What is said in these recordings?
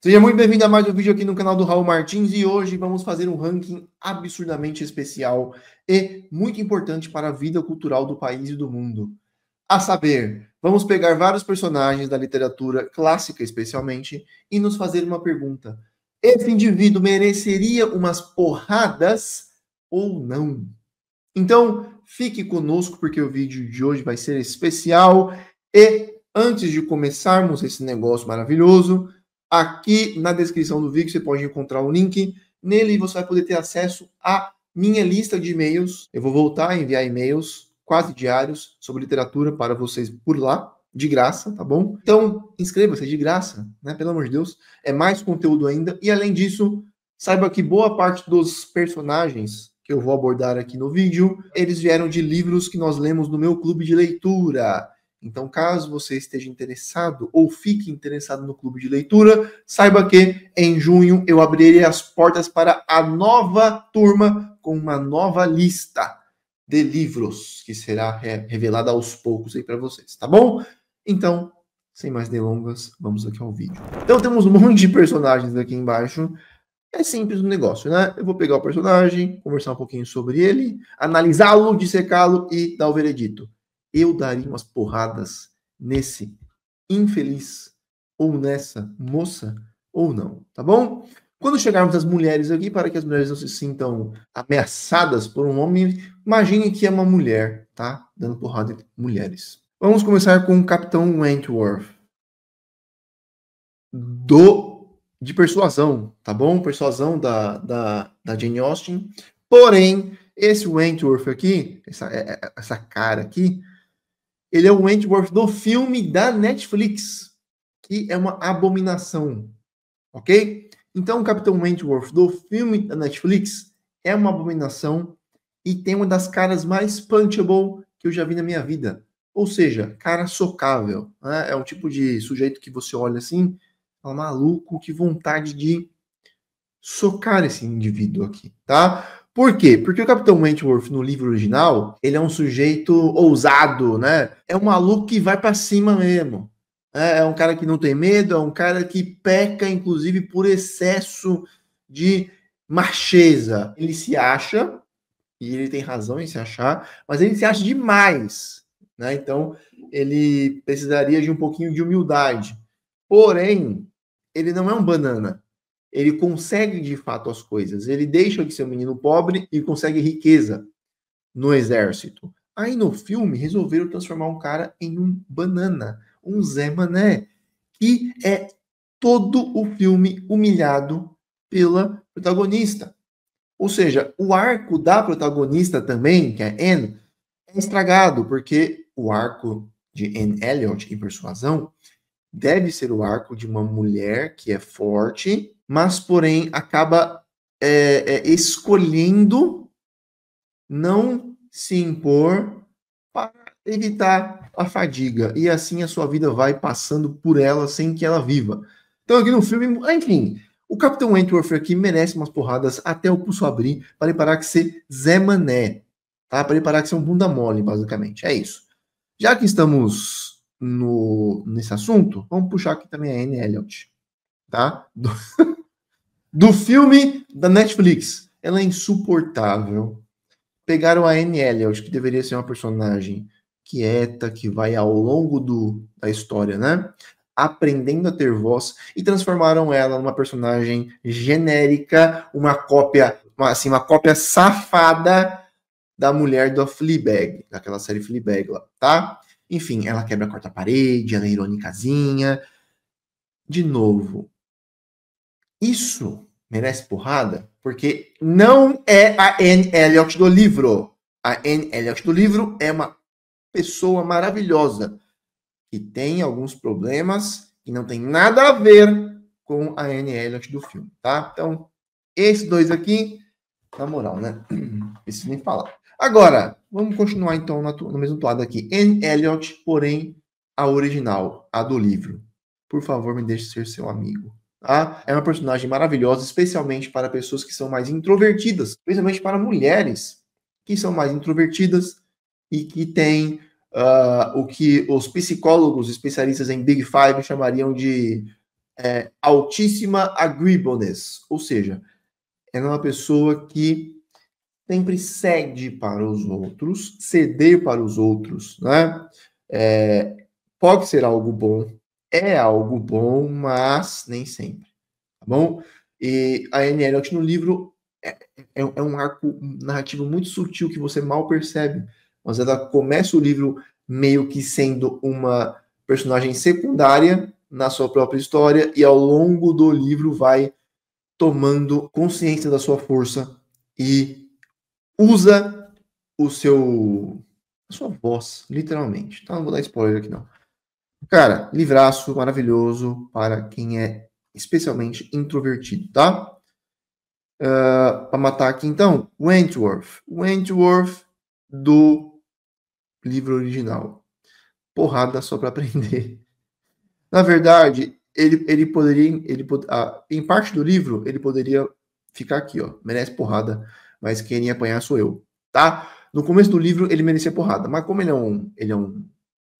Seja muito bem-vindo a mais um vídeo aqui no canal do Raul Martins e hoje vamos fazer um ranking absurdamente especial e muito importante para a vida cultural do país e do mundo. A saber, vamos pegar vários personagens da literatura clássica, especialmente, e nos fazer uma pergunta: esse indivíduo mereceria umas porradas ou não? Então, fique conosco porque o vídeo de hoje vai ser especial e antes de começarmos esse negócio maravilhoso, aqui na descrição do vídeo você pode encontrar o link. Nele você vai poder ter acesso à minha lista de e-mails. Eu vou voltar a enviar e-mails quase diários sobre literatura para vocês por lá, de graça, tá bom? Então, inscreva-se de graça, né? Pelo amor de Deus. É mais conteúdo ainda. E além disso, saiba que boa parte dos personagens que eu vou abordar aqui no vídeo, eles vieram de livros que nós lemos no meu clube de leitura. Então, caso você esteja interessado ou fique interessado no clube de leitura, saiba que em junho eu abrirei as portas para a nova turma com uma nova lista de livros que será revelada aos poucos aí para vocês, tá bom? Então, sem mais delongas, vamos aqui ao vídeo. Então, temos um monte de personagens aqui embaixo. É simples o negócio, né? Eu vou pegar o personagem, conversar um pouquinho sobre ele, analisá-lo, dissecá-lo e dar o veredito. Eu daria umas porradas nesse infeliz ou nessa moça ou não, tá bom? Quando chegarmos às mulheres aqui, para que as mulheres não se sintam ameaçadas por um homem, imagine que é uma mulher, tá? Dando porrada em mulheres. Vamos começar com o Capitão Wentworth. De persuasão, tá bom? Persuasão da Jane Austen. Porém, esse Wentworth aqui, essa cara aqui, ele é o Wentworth do filme da Netflix, que é uma abominação, ok? Então, o Capitão Wentworth do filme da Netflix é uma abominação e tem uma das caras mais punchable que eu já vi na minha vida. Ou seja, cara socável. Né? É um tipo de sujeito que você olha assim, fala, maluco, que vontade de socar esse indivíduo aqui, tá? Por quê? Porque o Capitão Wentworth no livro original, ele é um sujeito ousado, né? É um maluco que vai para cima mesmo. É um cara que não tem medo, é um cara que peca, inclusive, por excesso de macheza. Ele se acha, e ele tem razão em se achar, mas ele se acha demais, né? Então, ele precisaria de um pouquinho de humildade. Porém, ele não é um banana. Ele consegue de fato as coisas. Ele deixa de ser um menino pobre e consegue riqueza no exército. Aí no filme resolveram transformar um cara em um banana, um Zé Mané, que é todo o filme humilhado pela protagonista. Ou seja, o arco da protagonista também, que é Anne, é estragado, porque o arco de Anne Elliot em Persuasão deve ser o arco de uma mulher que é forte, mas porém acaba escolhendo não se impor para evitar a fadiga. E assim a sua vida vai passando por ela sem que ela viva. Então aqui no filme, enfim, o Capitão Wentworth aqui merece umas porradas até o pulso abrir para ele parar de ser Zé Mané. Tá? Para ele parar de ser um bunda mole, basicamente. É isso. Já que estamos nesse assunto, vamos puxar aqui também a Anne Elliot, tá? Do filme da Netflix. Ela é insuportável. Pegaram a Anne Elliot, que deveria ser uma personagem quieta, que vai ao longo da história, né? Aprendendo a ter voz, e transformaram ela numa personagem genérica, uma cópia, uma cópia safada da mulher do Fleabag, daquela série Fleabag lá, tá? Enfim, ela quebra a quarta parede, ela é irônicazinha. De novo, isso merece porrada? Porque não é a Anne Elliot do livro. A Anne Elliot do livro é uma pessoa maravilhosa, que tem alguns problemas que não tem nada a ver com a Anne Elliot do filme, tá? Então, esses dois aqui, na moral, né? Preciso nem falar. Agora, vamos continuar então no mesmo toado aqui. Anne Elliot, porém, a original, a do livro. Por favor, me deixe ser seu amigo. Tá? É uma personagem maravilhosa, especialmente para pessoas que são mais introvertidas, principalmente para mulheres que são mais introvertidas e que têm o que os psicólogos especialistas em Big Five chamariam de altíssima agreeableness, ou seja, ela é uma pessoa que sempre cede para os outros, ceder para os outros, né? Pode ser algo bom, é algo bom, mas nem sempre, tá bom? E a Anne Elliot no livro é um arco narrativo muito sutil que você mal percebe, mas ela começa o livro meio que sendo uma personagem secundária na sua própria história e ao longo do livro vai tomando consciência da sua força e usa a sua voz, literalmente. Então não vou dar spoiler aqui não. Cara, livraço maravilhoso para quem é especialmente introvertido, tá? Para matar aqui então, Wentworth do livro original. Porrada só para aprender. Na verdade, ele poderia, em parte do livro, ele poderia ficar aqui, ó, merece porrada, mas quem ia apanhar sou eu, tá? No começo do livro ele merecia porrada, mas como ele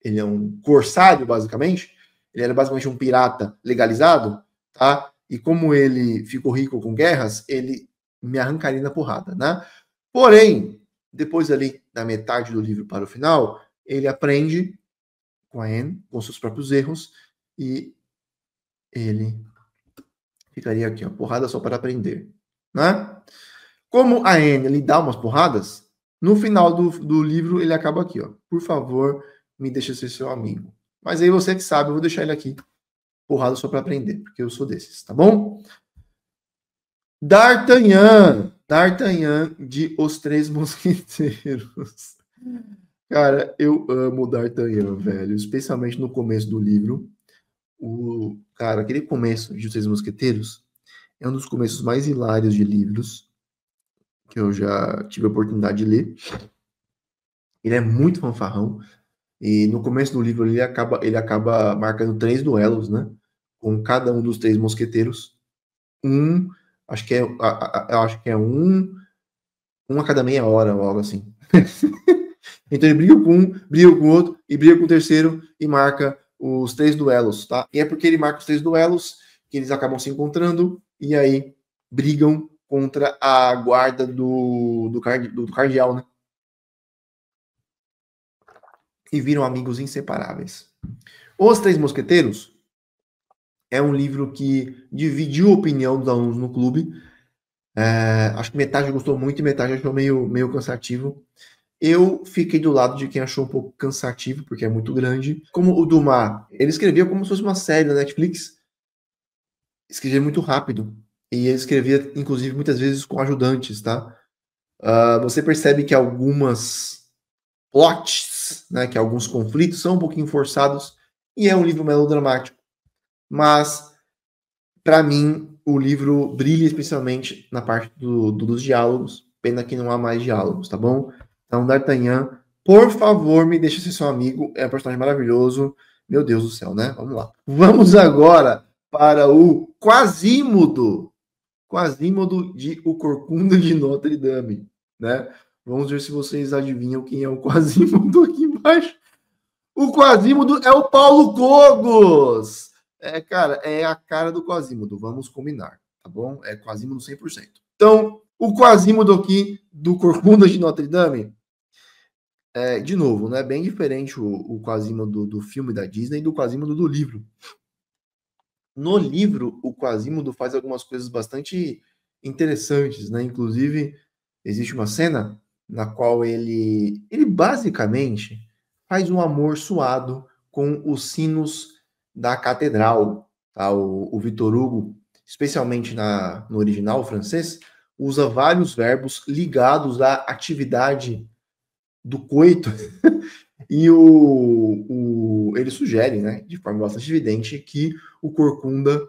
é um corsário, basicamente, ele era basicamente um pirata legalizado, tá? E como ele ficou rico com guerras, ele me arrancaria na porrada, né? Porém, depois ali, da metade do livro para o final, ele aprende com a Anne, com seus próprios erros, e ele ficaria aqui, ó, porrada só para aprender, né? Como a Anne lhe dá umas porradas, no final do livro ele acaba aqui, ó. Por favor, me deixa ser seu amigo. Mas aí você que sabe, eu vou deixar ele aqui, porrada só para aprender, porque eu sou desses, tá bom? D'Artagnan de Os Três Mosqueteiros. Cara, eu amo D'Artagnan, velho, especialmente no começo do livro. Cara, aquele começo de Os Três Mosqueteiros é um dos começos mais hilários de livros que eu já tive a oportunidade de ler. Ele é muito fanfarrão. E no começo do livro ele acaba marcando 3 duelos, né? Com cada um dos 3 mosqueteiros. Acho que é um a cada meia hora, ou algo assim. Então ele briga com um, briga com o outro, e briga com o terceiro, e marca os 3 duelos, tá? E é porque ele marca os 3 duelos que eles acabam se encontrando, e aí brigam contra a guarda do cardeal, né? E viram amigos inseparáveis. Os Três Mosqueteiros é um livro que dividiu a opinião dos alunos no clube. Acho que metade gostou muito e metade achou meio cansativo. Eu fiquei do lado de quem achou um pouco cansativo, porque é muito grande. Como o Dumas, ele escrevia como se fosse uma série na Netflix. Escrevia muito rápido. E ele escrevia, inclusive, muitas vezes com ajudantes, tá? Você percebe que algumas plots, né, que alguns conflitos são um pouquinho forçados, e é um livro melodramático. Mas, para mim, o livro brilha especialmente na parte dos diálogos. Pena que não há mais diálogos, tá bom? Então, D'Artagnan, por favor, me deixe ser seu amigo. É um personagem maravilhoso. Meu Deus do céu, né? Vamos lá. Vamos agora para o Quasímodo. Quasímodo de O Corcunda de Notre Dame, né? Vamos ver se vocês adivinham quem é o Quasímodo aqui embaixo. O Quasímodo é o Paulo Cogos! Cara, é a cara do Quasímodo, vamos combinar, tá bom? É Quasímodo 100%. Então, o Quasímodo aqui do Corcunda de Notre Dame, de novo, né? Bem diferente o Quasímodo do filme da Disney do Quasímodo do livro. No livro, o Quasímodo faz algumas coisas bastante interessantes, né? Inclusive, existe uma cena na qual ele basicamente faz um amor suado com os sinos da catedral. Tá? O Victor Hugo, especialmente no original francês, usa vários verbos ligados à atividade do coito. E ele sugere, né, de forma bastante evidente, que o Corcunda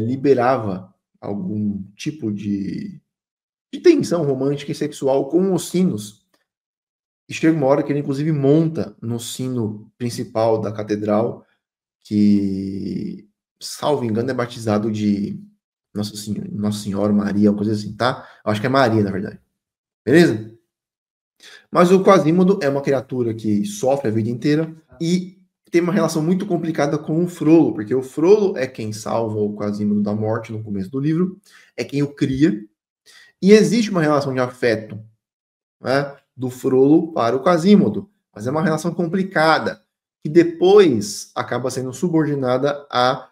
liberava algum tipo de tensão romântica e sexual com os sinos. E chega uma hora que ele, inclusive, monta no sino principal da catedral, que, salvo engano, é batizado de Nossa Senhora Maria, uma coisa assim, tá? Eu acho que é Maria, na verdade. Beleza? Mas o Quasímodo é uma criatura que sofre a vida inteira e tem uma relação muito complicada com o Frollo, porque o Frollo é quem salva o Quasimodo da morte no começo do livro, é quem o cria, e existe uma relação de afeto, né, do Frollo para o Quasimodo, mas é uma relação complicada, que depois acaba sendo subordinada à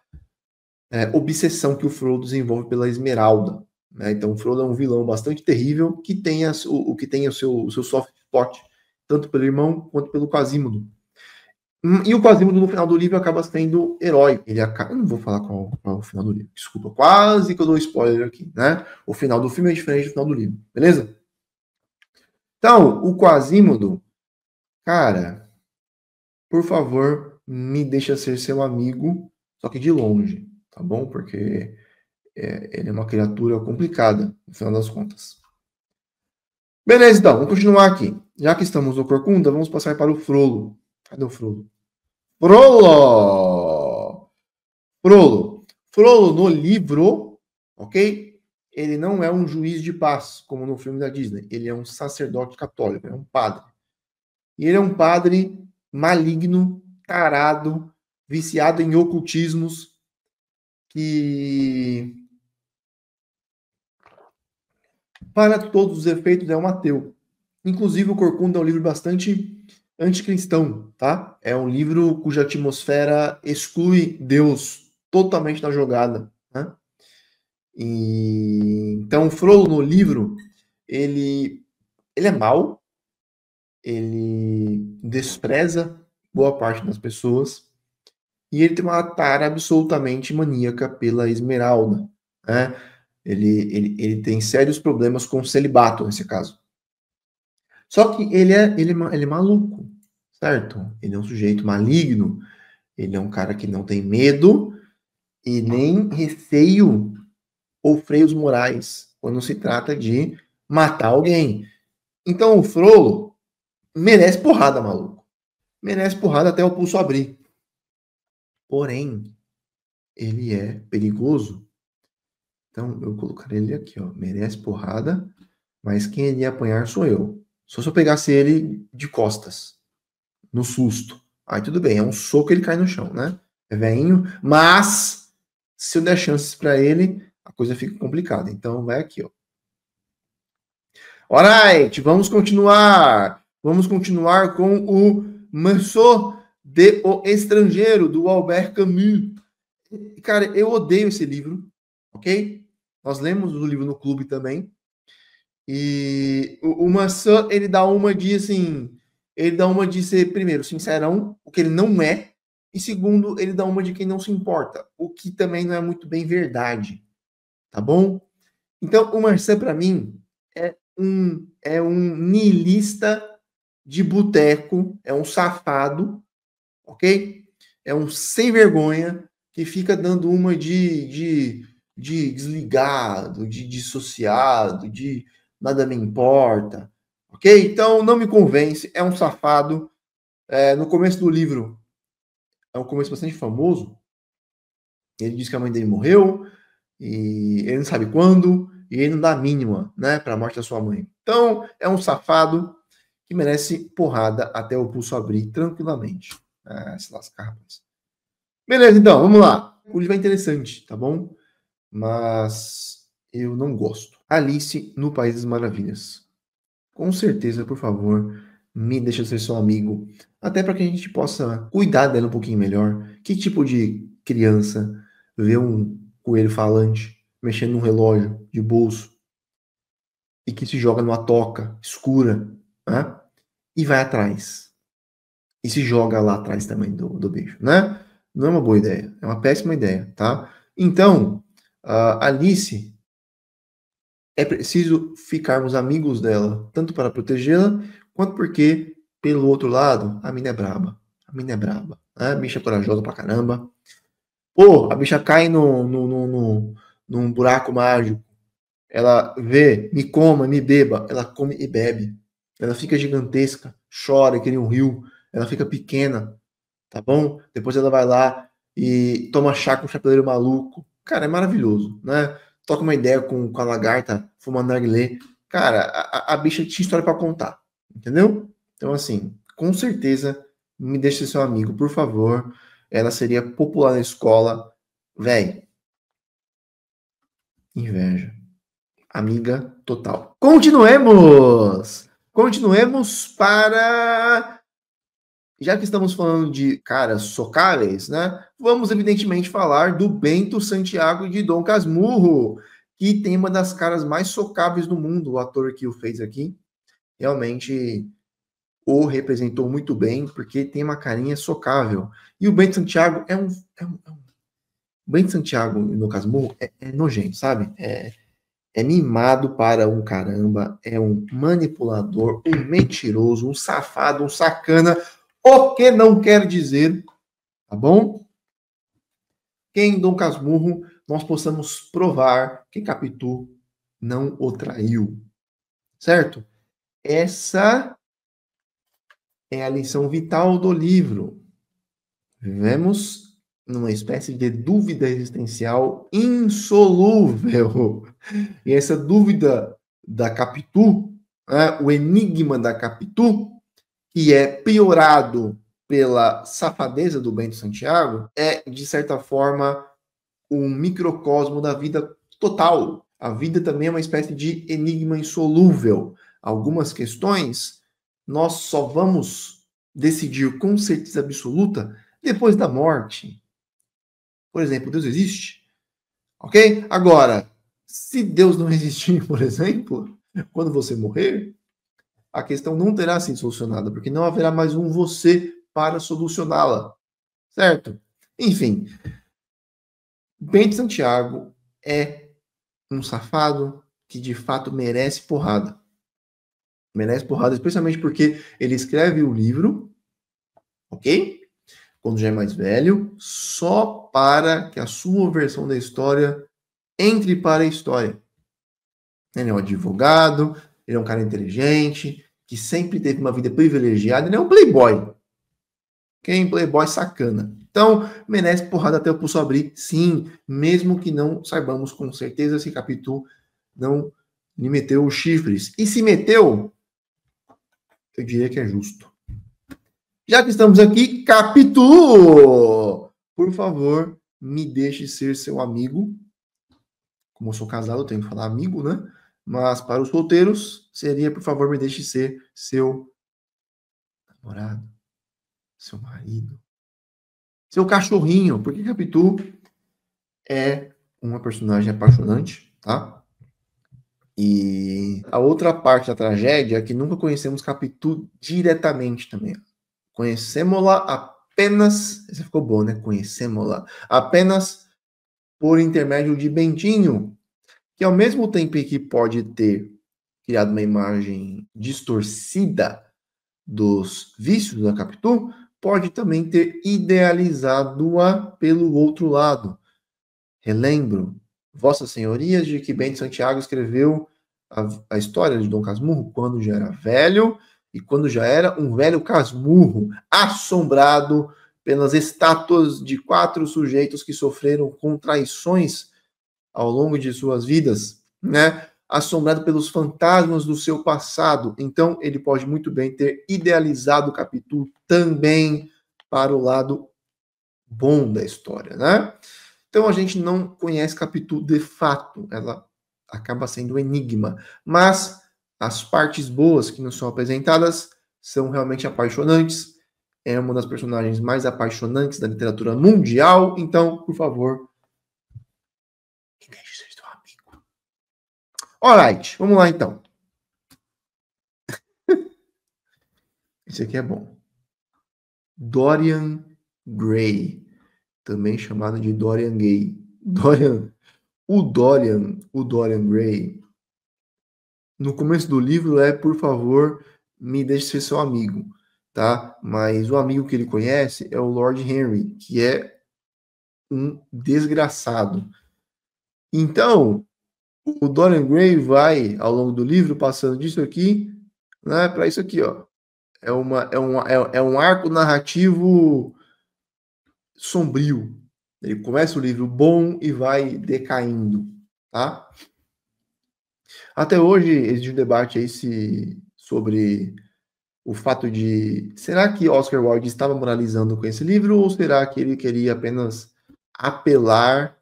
obsessão que o Frollo desenvolve pela Esmeralda. Né? Então, o Frollo é um vilão bastante terrível que tem o seu soft spot, tanto pelo irmão quanto pelo Quasimodo. E o Quasimodo, no final do livro, acaba sendo herói. Eu não vou falar qual é o final do livro, desculpa. Quase que eu dou spoiler aqui, né? O final do filme é diferente do final do livro, beleza? Então, o Quasimodo, cara, por favor, me deixa ser seu amigo, só que de longe, tá bom? Porque ele é uma criatura complicada, no final das contas. Beleza, então, vamos continuar aqui. Já que estamos no Corcunda, vamos passar para o Frollo. Cadê o Frollo? Frollo! Frollo. Frollo no livro, ok? Ele não é um juiz de paz, como no filme da Disney. Ele é um sacerdote católico, é um padre. E ele é um padre maligno, tarado, viciado em ocultismos, que, para todos os efeitos, é um ateu. Inclusive, o Corcunda é um livro bastante anticristão, tá? É um livro cuja atmosfera exclui Deus totalmente da jogada, né? Então, o Frollo no livro, ele é mau, ele despreza boa parte das pessoas e ele tem uma tara absolutamente maníaca pela Esmeralda, né? Ele tem sérios problemas com o celibato, nesse caso. Só que ele é maluco, certo? Ele é um sujeito maligno, ele é um cara que não tem medo e nem receio ou freios morais quando se trata de matar alguém. Então o Frollo merece porrada, maluco. Merece porrada até o pulso abrir. Porém, ele é perigoso. Então eu colocaria ele aqui, ó. Merece porrada, mas quem ele ia apanhar sou eu. Só se eu pegasse ele de costas, no susto. Aí tudo bem, é um soco, ele cai no chão, né? É veinho, mas se eu der chances para ele, a coisa fica complicada. Então vai aqui, ó. Alright, vamos continuar. Vamos continuar com o Manso de O Estrangeiro, do Albert Camus. Cara, eu odeio esse livro, ok? Nós lemos o livro no clube também. E o Manso, ele dá uma de, assim... Ele dá uma de ser, primeiro, sincerão, o que ele não é. E segundo, ele dá uma de quem não se importa, o que também não é muito bem verdade. Tá bom? Então, o Marcel, para mim, é um niilista de boteco, é um safado, ok? É um sem vergonha que fica dando uma de desligado, de dissociado, de nada me importa, ok? Então não me convence, é um safado. No começo do livro, é um começo bastante famoso. Ele diz que a mãe dele morreu e ele não sabe quando e ele não dá a mínima, né, para a morte da sua mãe. Então é um safado que merece porrada até o pulso abrir tranquilamente. Se lascar, rapaz. Beleza, então, vamos lá. O livro é interessante, tá bom? Mas eu não gosto. Alice no País das Maravilhas. Com certeza, por favor, me deixa ser seu amigo. Até para que a gente possa cuidar dela um pouquinho melhor. Que tipo de criança vê um coelho falante mexendo num relógio de bolso e que se joga numa toca escura, né? E vai atrás. E se joga lá atrás também do bicho, né? Não é uma boa ideia. É uma péssima ideia, tá? Então, Alice, é preciso ficarmos amigos dela, tanto para protegê-la, quanto porque, pelo outro lado, a mina é braba. A mina é braba. Né? A bicha é corajosa pra caramba. Pô, a bicha cai num buraco mágico. Ela vê, me coma, me beba. Ela come e bebe. Ela fica gigantesca, chora, que nem um rio. Ela fica pequena, tá bom? Depois ela vai lá e toma chá com o chapeleiro maluco. Cara, é maravilhoso, né? Toca uma ideia com a lagarta, fumando narguilé. Cara, a bicha tinha história para contar, entendeu? Então, assim, com certeza me deixe ser seu amigo, por favor. Ela seria popular na escola. Véi, inveja. Amiga total. Continuemos! Continuemos para. Já que estamos falando de caras socáveis, né? Vamos, evidentemente, falar do Bento Santiago de Dom Casmurro, que tem uma das caras mais socáveis do mundo. O ator que o fez aqui realmente o representou muito bem, porque tem uma carinha socável. E o Bento Santiago o Bento Santiago, no Casmurro, é nojento, sabe? É mimado para um caramba, é um manipulador, um mentiroso, um safado, um sacana, o que não quer dizer, tá bom? Que em Dom Casmurro nós possamos provar que Capitu não o traiu, certo? Essa é a lição vital do livro. Vivemos numa espécie de dúvida existencial insolúvel. E essa dúvida da Capitu, né, o enigma da Capitu, que é piorado pela safadeza do Bento Santiago, é, de certa forma, um microcosmo da vida total. A vida também é uma espécie de enigma insolúvel. Algumas questões nós só vamos decidir com certeza absoluta depois da morte. Por exemplo, Deus existe? Ok? Agora, se Deus não existir, por exemplo, quando você morrer, a questão não terá sido solucionada, porque não haverá mais um você para solucioná-la. Certo? Enfim, Bento Santiago é um safado que de fato merece porrada. Merece porrada, especialmente porque ele escreve o livro, ok? Quando já é mais velho, só para que a sua versão da história entre para a história. Ele é um advogado, ele é um cara inteligente, que sempre teve uma vida privilegiada, ele é um playboy. Quem playboy sacana. Então, merece porrada até o pulso abrir, sim, mesmo que não saibamos com certeza se Capitu não lhe meteu os chifres. E se meteu, eu diria que é justo. Já que estamos aqui, Capitu! Por favor, me deixe ser seu amigo. Como eu sou casado, eu tenho que falar amigo, né? Mas para os solteiros, seria, por favor, me deixe ser seu namorado, seu marido, seu cachorrinho, porque Capitu é uma personagem apaixonante, tá? E a outra parte da tragédia é que nunca conhecemos Capitu diretamente também. Conhecemos-la apenas. Esse ficou bom, né? Conhecemos-la apenas por intermédio de Bentinho, que ao mesmo tempo que pode ter criado uma imagem distorcida dos vícios da Capitu, pode também ter idealizado-a pelo outro lado. Relembro, Vossas Senhorias, de que Bento Santiago escreveu a história de Dom Casmurro quando já era velho e quando já era um velho Casmurro, assombrado pelas estátuas de 4 sujeitos que sofreram com traições ao longo de suas vidas, né? Assombrado pelos fantasmas do seu passado. Então, ele pode muito bem ter idealizado Capitu também para o lado bom da história, né? Então, a gente não conhece Capitu de fato, ela acaba sendo um enigma. Mas as partes boas que nos são apresentadas são realmente apaixonantes. É uma das personagens mais apaixonantes da literatura mundial. Então, por favor, me deixe ser seu amigo. Alright, vamos lá então. Esse aqui é bom. Dorian Gray, também chamado de Dorian Gay. O Dorian Gray, no começo do livro é, por favor, me deixe ser seu amigo, tá? Mas o amigo que ele conhece é o Lord Henry, que é um desgraçado. Então, o Dorian Gray vai, ao longo do livro, passando disso aqui, né, para isso aqui, ó. É um arco narrativo sombrio. Ele começa o livro bom e vai decaindo, tá? Até hoje existe um debate aí sobre o fato de... Será que Oscar Wilde estava moralizando com esse livro ou será que ele queria apenas apelar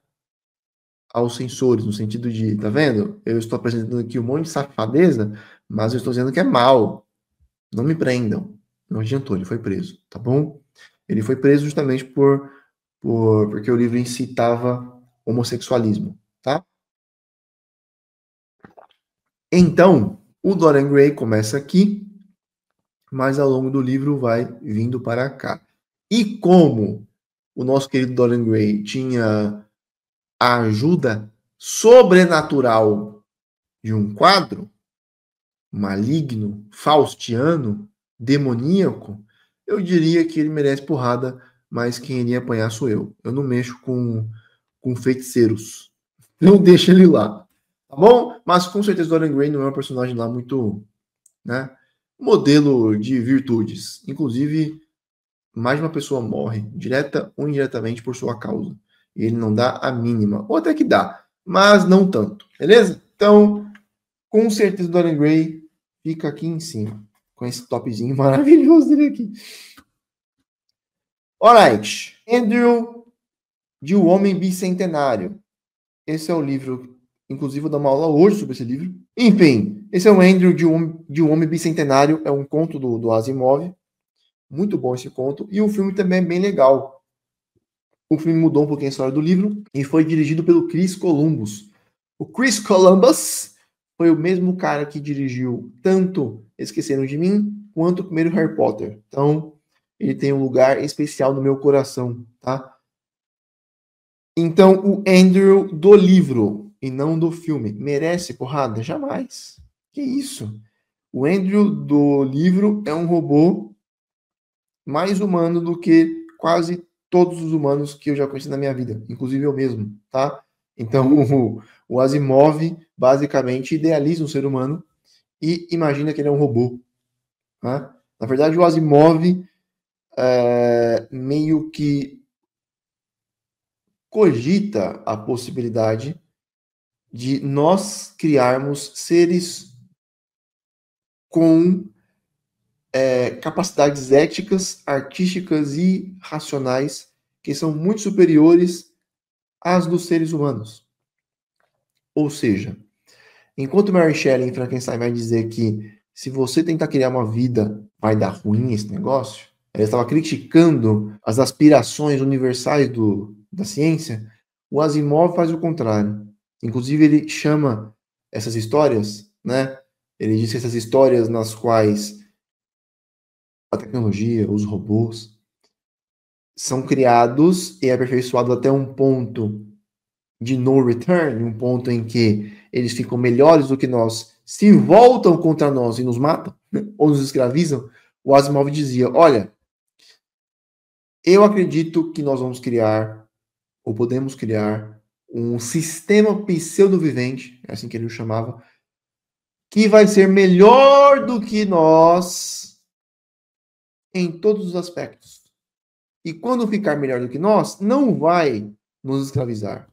aos censores, no sentido de, tá vendo? Eu estou apresentando aqui um monte de safadeza, mas eu estou dizendo que é mal. Não me prendam. Não adiantou, ele foi preso, tá bom? Ele foi preso justamente porque o livro incitava homossexualismo, tá? Então, o Dorian Gray começa aqui, mas ao longo do livro vai vindo para cá. E como o nosso querido Dorian Gray tinha a ajuda sobrenatural de um quadro maligno, faustiano, demoníaco, eu diria que ele merece porrada, mas quem iria apanhar sou eu. Eu não mexo com feiticeiros. Não deixa ele lá. Tá bom? Mas com certeza Dorian Gray não é um personagem lá muito, né, modelo de virtudes. Inclusive, mais de uma pessoa morre, direta ou indiretamente, por sua causa. E ele não dá a mínima. Ou até que dá, mas não tanto. Beleza? Então, com certeza Dorian Gray fica aqui em cima. Com esse topzinho maravilhoso dele aqui. Alright. Andrew, de O Homem Bicentenário. Esse é o livro. Inclusive, vou dar uma aula hoje sobre esse livro. Enfim, esse é o Andrew de Um Homem Bicentenário. É um conto do Asimov. Muito bom esse conto. E o filme também é bem legal. O filme mudou um pouquinho a história do livro e foi dirigido pelo Chris Columbus. O Chris Columbus foi o mesmo cara que dirigiu tanto Esqueceram de Mim quanto o primeiro Harry Potter. Então, ele tem um lugar especial no meu coração, tá? Então, o Andrew do livro e não do filme merece porrada? Jamais. Que isso? O Andrew do livro é um robô mais humano do que quase todos os humanos que eu já conheci na minha vida, inclusive eu mesmo, tá? Então, o Asimov basicamente idealiza um ser humano e imagina que ele é um robô, tá? Na verdade, o Asimov meio que cogita a possibilidade de nós criarmos seres com capacidades éticas, artísticas e racionais que são muito superiores às dos seres humanos. Ou seja, enquanto Mary Shelley em Frankenstein vai dizer que se você tentar criar uma vida, vai dar ruim esse negócio, ela estava criticando as aspirações universais da ciência, o Asimov faz o contrário. Inclusive, ele chama essas histórias, né? Ele diz que essas histórias nas quais a tecnologia, os robôs, são criados e aperfeiçoados até um ponto de no return, um ponto em que eles ficam melhores do que nós, se voltam contra nós e nos matam, ou nos escravizam, o Asimov dizia, olha, eu acredito que nós vamos criar, ou podemos criar, um sistema pseudo-vivente, é assim que ele o chamava, que vai ser melhor do que nós em todos os aspectos. E quando ficar melhor do que nós, não vai nos escravizar.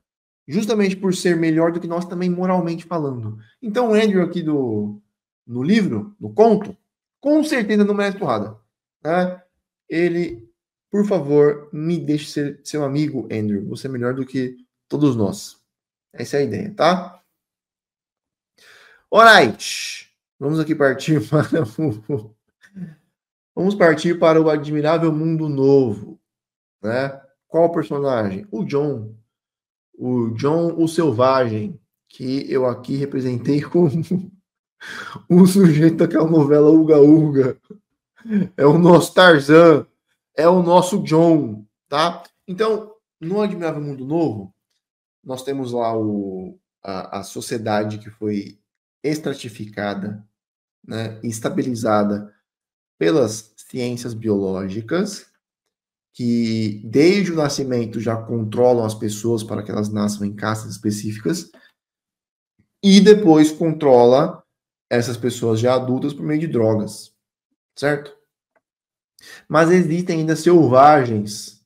Justamente por ser melhor do que nós também moralmente falando. Então o Andrew aqui no livro, no conto, com certeza não merece porrada. Né? Ele, por favor, me deixe ser seu amigo, Andrew. Você é melhor do que todos nós. Essa é a ideia, tá? Alright. Vamos aqui partir para Vamos partir para o admirável mundo novo. Né? Qual personagem? O John, o Selvagem, que eu aqui representei como um sujeito daquela novela Uga Uga. É o nosso Tarzan, é o nosso John, tá? Então, no Admirável Mundo Novo, nós temos lá a sociedade que foi estratificada, né, estabilizada pelas ciências biológicas, que desde o nascimento já controlam as pessoas para que elas nasçam em castas específicas, e depois controla essas pessoas já adultas por meio de drogas, certo? Mas existem ainda selvagens,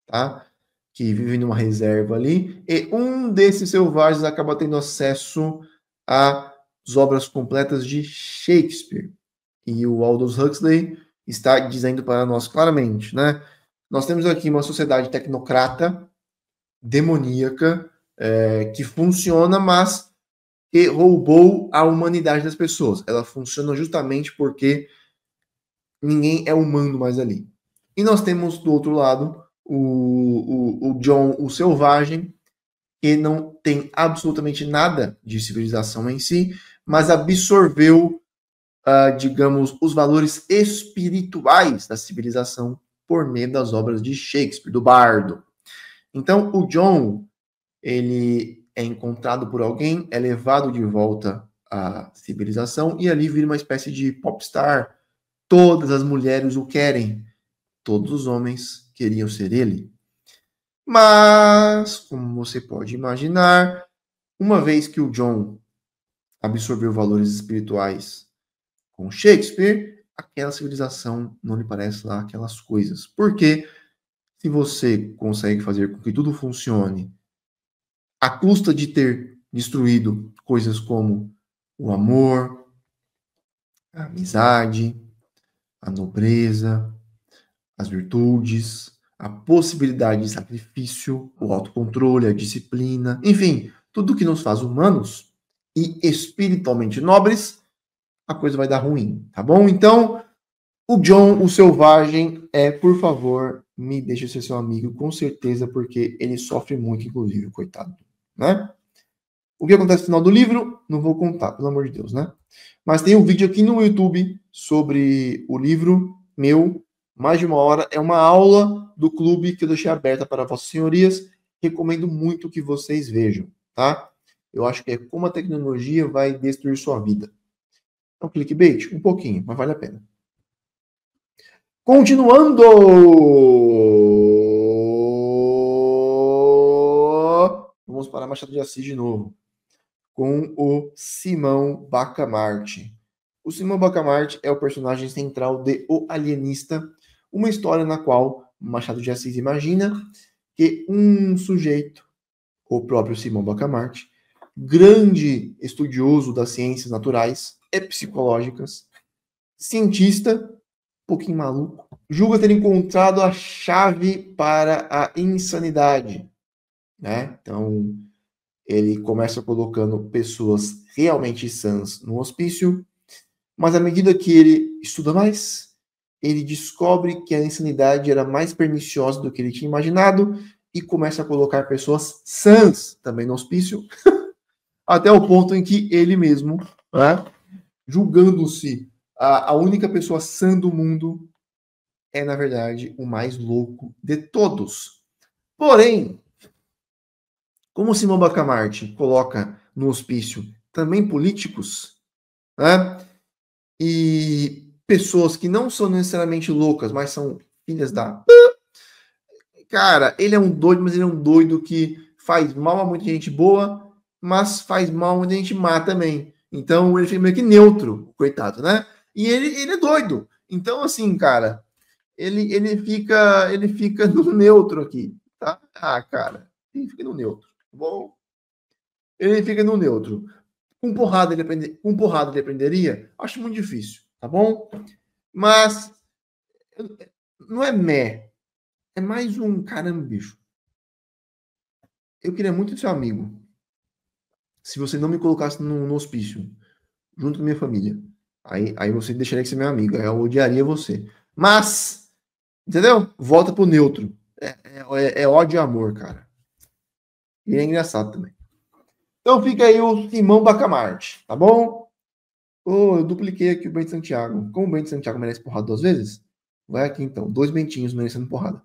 tá? Que vivem numa reserva ali, e um desses selvagens acaba tendo acesso às obras completas de Shakespeare. E o Aldous Huxley está dizendo para nós claramente, né? Nós temos aqui uma sociedade tecnocrata, demoníaca, que funciona, mas que roubou a humanidade das pessoas. Ela funciona justamente porque ninguém é humano mais ali. E nós temos do outro lado o John, o selvagem, que não tem absolutamente nada de civilização em si, mas absorveu, digamos, os valores espirituais da civilização por meio das obras de Shakespeare, do Bardo. Então, o John, ele é encontrado por alguém, é levado de volta à civilização e ali vira uma espécie de popstar. Todas as mulheres o querem, todos os homens queriam ser ele. Mas, como você pode imaginar, uma vez que o John absorveu valores espirituais com Shakespeare, aquela civilização não lhe parece lá aquelas coisas. Porque se você consegue fazer com que tudo funcione à custa de ter destruído coisas como o amor, a amizade, a nobreza, as virtudes, a possibilidade de sacrifício, o autocontrole, a disciplina, enfim, tudo que nos faz humanos e espiritualmente nobres, a coisa vai dar ruim, tá bom? Então, o John, o selvagem, por favor, me deixe ser seu amigo, com certeza, porque ele sofre muito, inclusive, coitado, né? O que acontece no final do livro, não vou contar, pelo amor de Deus, né? Mas tem um vídeo aqui no YouTube sobre o livro meu, mais de 1 hora. É uma aula do clube que eu deixei aberta para vossas senhorias. Recomendo muito que vocês vejam, tá? Eu acho que é como a tecnologia vai destruir sua vida. É um clickbait? Um pouquinho, mas vale a pena. Continuando! Vamos para Machado de Assis de novo, com o Simão Bacamarte. O Simão Bacamarte é o personagem central de O Alienista, uma história na qual Machado de Assis imagina que um sujeito, o próprio Simão Bacamarte, grande estudioso das ciências naturais e psicológicas, cientista, um pouquinho maluco, julga ter encontrado a chave para a insanidade, né? Então, ele começa colocando pessoas realmente sãs no hospício, mas à medida que ele estuda mais, ele descobre que a insanidade era mais perniciosa do que ele tinha imaginado e começa a colocar pessoas sãs também no hospício, até o ponto em que ele mesmo, né, julgando-se a única pessoa sã do mundo, é, na verdade, o mais louco de todos. Porém, como Simão Bacamarte coloca no hospício também políticos, né, e pessoas que não são necessariamente loucas, mas são filhas da... Cara, ele é um doido, mas ele é um doido que faz mal a muita gente boa, mas faz mal a muita gente má também. Então ele fica meio que neutro, coitado, né? E ele é doido. Então, assim, cara, ele fica no neutro aqui, tá? Ah, cara, ele fica no neutro, tá bom? Ele fica no neutro. Com porrada ele aprenderia? Acho muito difícil, tá bom? Mas não é meh, é mais um caramba, bicho. Eu queria muito ser seu amigo. Se você não me colocasse no hospício, junto com minha família. Aí você deixaria de ser meu amigo. Aí eu odiaria você. Mas, entendeu? Volta pro neutro. É ódio e amor, cara. E é engraçado também. Então fica aí o Simão Bacamarte, tá bom? Oh, eu dupliquei aqui o Bento Santiago. Como o Bento Santiago merece porrada 2 vezes, vai aqui então. 2 bentinhos merecendo porrada.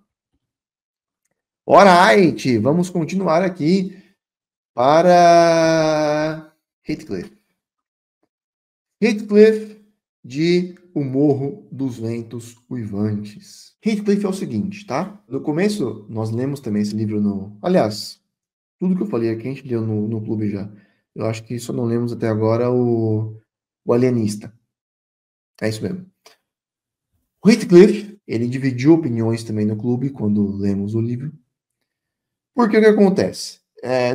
Alright, vamos continuar aqui para Heathcliff. Heathcliff de O Morro dos Ventos Uivantes. Heathcliff é o seguinte, tá? No começo, nós lemos também esse livro no... Aliás, tudo que eu falei aqui a gente leu no clube já. Eu acho que só não lemos até agora o Alienista. É isso mesmo. O Heathcliff, ele dividiu opiniões também no clube quando lemos o livro. Porque o que acontece?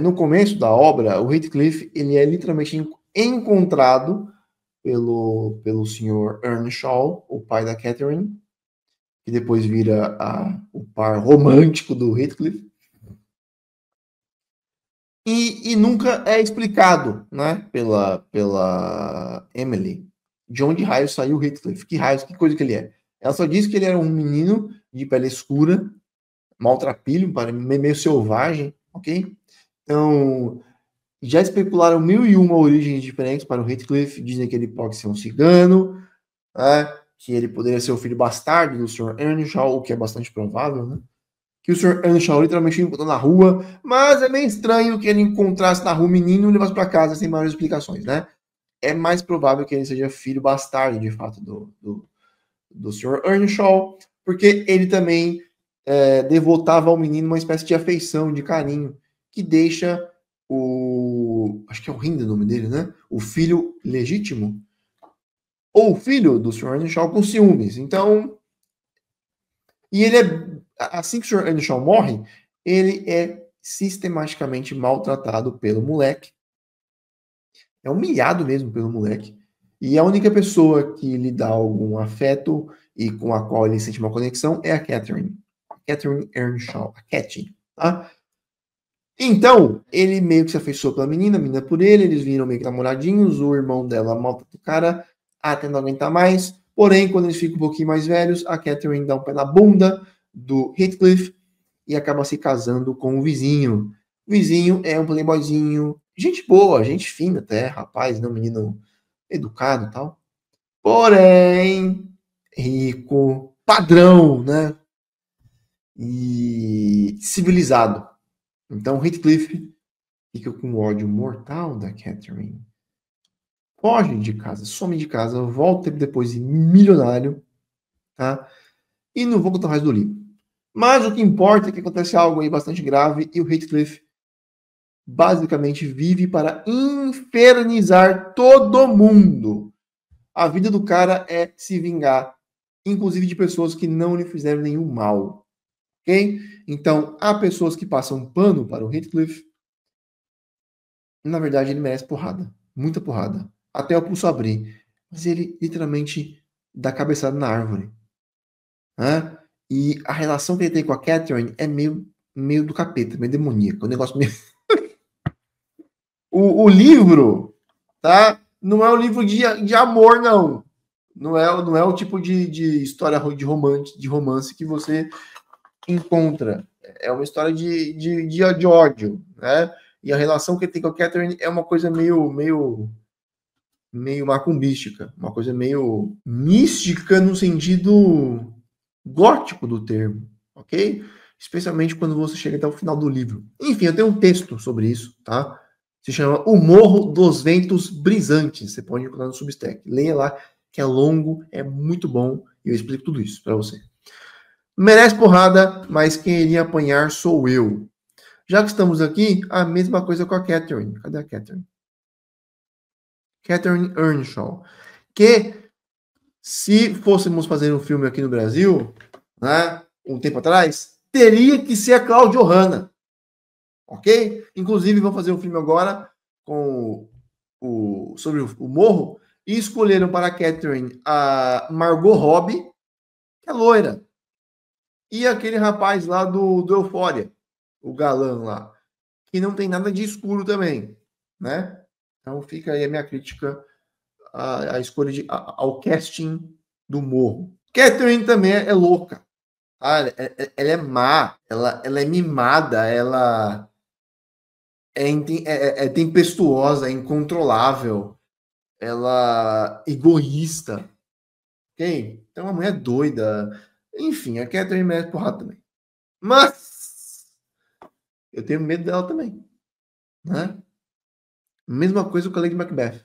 No começo da obra, o Heathcliff, ele é literalmente encontrado pelo senhor Earnshaw, o pai da Catherine, que depois vira o par romântico do Heathcliff. E nunca é explicado, né, pela Emily, de onde raios saiu o Heathcliff, que raios, que coisa que ele é. Ela só disse que ele era um menino de pele escura, maltrapilho, meio selvagem, ok? Então, já especularam mil e uma origens diferentes para o Heathcliff, dizem que ele pode ser um cigano, né, que ele poderia ser o filho bastardo do Sr. Earnshaw, o que é bastante provável, né? Que o Sr. Earnshaw literalmente encontrou na rua, mas é meio estranho que ele encontrasse na rua um menino e levasse para casa sem maiores explicações, né? É mais provável que ele seja filho bastardo, de fato, do Sr. Earnshaw, porque ele também devotava ao menino uma espécie de afeição, de carinho, que deixa acho que é o Rindo o nome dele, né? O filho legítimo, ou o filho do Sr. Earnshaw com ciúmes. Então, e ele assim que o Sr. Earnshaw morre, ele é sistematicamente maltratado pelo moleque. É humilhado mesmo pelo moleque. E a única pessoa que lhe dá algum afeto e com a qual ele sente uma conexão é a Catherine. Catherine Earnshaw, a Cathy, tá? Então, ele meio que se afeiçoou pela menina, a menina por ele, eles viram meio que namoradinhos, o irmão dela maltrata o cara até não aguentar mais. Porém, quando eles ficam um pouquinho mais velhos, a Catherine dá um pé na bunda do Heathcliff e acaba se casando com o vizinho. O vizinho é um playboyzinho, gente boa, gente fina até, rapaz, né? Um menino educado e tal. Porém, rico, padrão, né? E civilizado. Então, Heathcliff fica com ódio mortal da Catherine. Foge de casa, some de casa, volta depois milionário, tá? E não vou contar mais do livro. Mas o que importa é que acontece algo aí bastante grave e o Heathcliff basicamente vive para infernizar todo mundo. A vida do cara é se vingar, inclusive de pessoas que não lhe fizeram nenhum mal. Ok? Então, há pessoas que passam pano para o Heathcliff. Na verdade, ele merece porrada. Muita porrada. Até o pulso abrir. Mas ele literalmente dá cabeçada na árvore. Né? E a relação que ele tem com a Catherine é meio do capeta, meio demoníaco. Um negócio meio. O livro, tá? Não é um livro de amor, não. Não é o tipo de história de romance que você encontra. É uma história de ódio, né? E a relação que ele tem com a Catherine é uma coisa meio macumbística, uma coisa meio mística no sentido gótico do termo, ok? Especialmente quando você chega até o final do livro. Enfim, eu tenho um texto sobre isso, tá? Se chama O Morro dos Ventos Brisantes. Você pode encontrar no Substack. Leia lá, que é longo, é muito bom, e eu explico tudo isso para você. Merece porrada, mas quem iria apanhar sou eu. Já que estamos aqui, a mesma coisa com a Catherine. Cadê a Catherine? Catherine Earnshaw. Que, se fôssemos fazer um filme aqui no Brasil, né, um tempo atrás, teria que ser a Claudio Hanna. Ok? Inclusive, vão fazer um filme agora sobre o Morro e escolheram para a Catherine a Margot Robbie, que é loira. E aquele rapaz lá do Euphoria, o galã lá, que não tem nada de escuro também, né? Então fica aí a minha crítica à escolha ao casting do Morro. Catherine também é louca. Ela é má, ela é mimada, ela é tempestuosa, é incontrolável, ela é egoísta. Ok? Então a mulher é doida. Enfim, a Catherine merece porrada também. Mas eu tenho medo dela também. Né? Mesma coisa com a Lady Macbeth.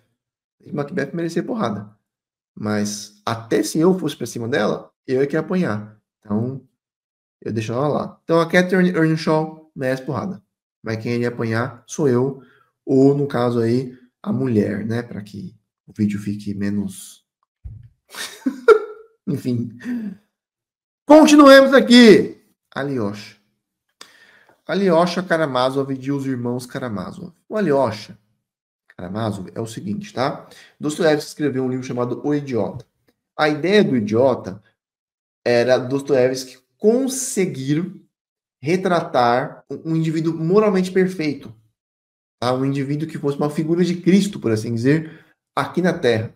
Lady Macbeth merecia porrada. Mas até se eu fosse pra cima dela, eu ia que apanhar. Então, eu deixo ela lá. Então a Catherine Earnshaw merece porrada. Mas quem iria apanhar sou eu. Ou, no caso aí, a mulher, né? Para que o vídeo fique menos. Enfim. Continuemos aqui. Alyosha. Alyosha Karamazov e os irmãos Karamazov. O Alyosha Karamazov é o seguinte, tá? Dostoiévski escreveu um livro chamado O Idiota. A ideia do idiota era Dostoiévski conseguir retratar um indivíduo moralmente perfeito, tá? Um indivíduo que fosse uma figura de Cristo, por assim dizer, aqui na Terra.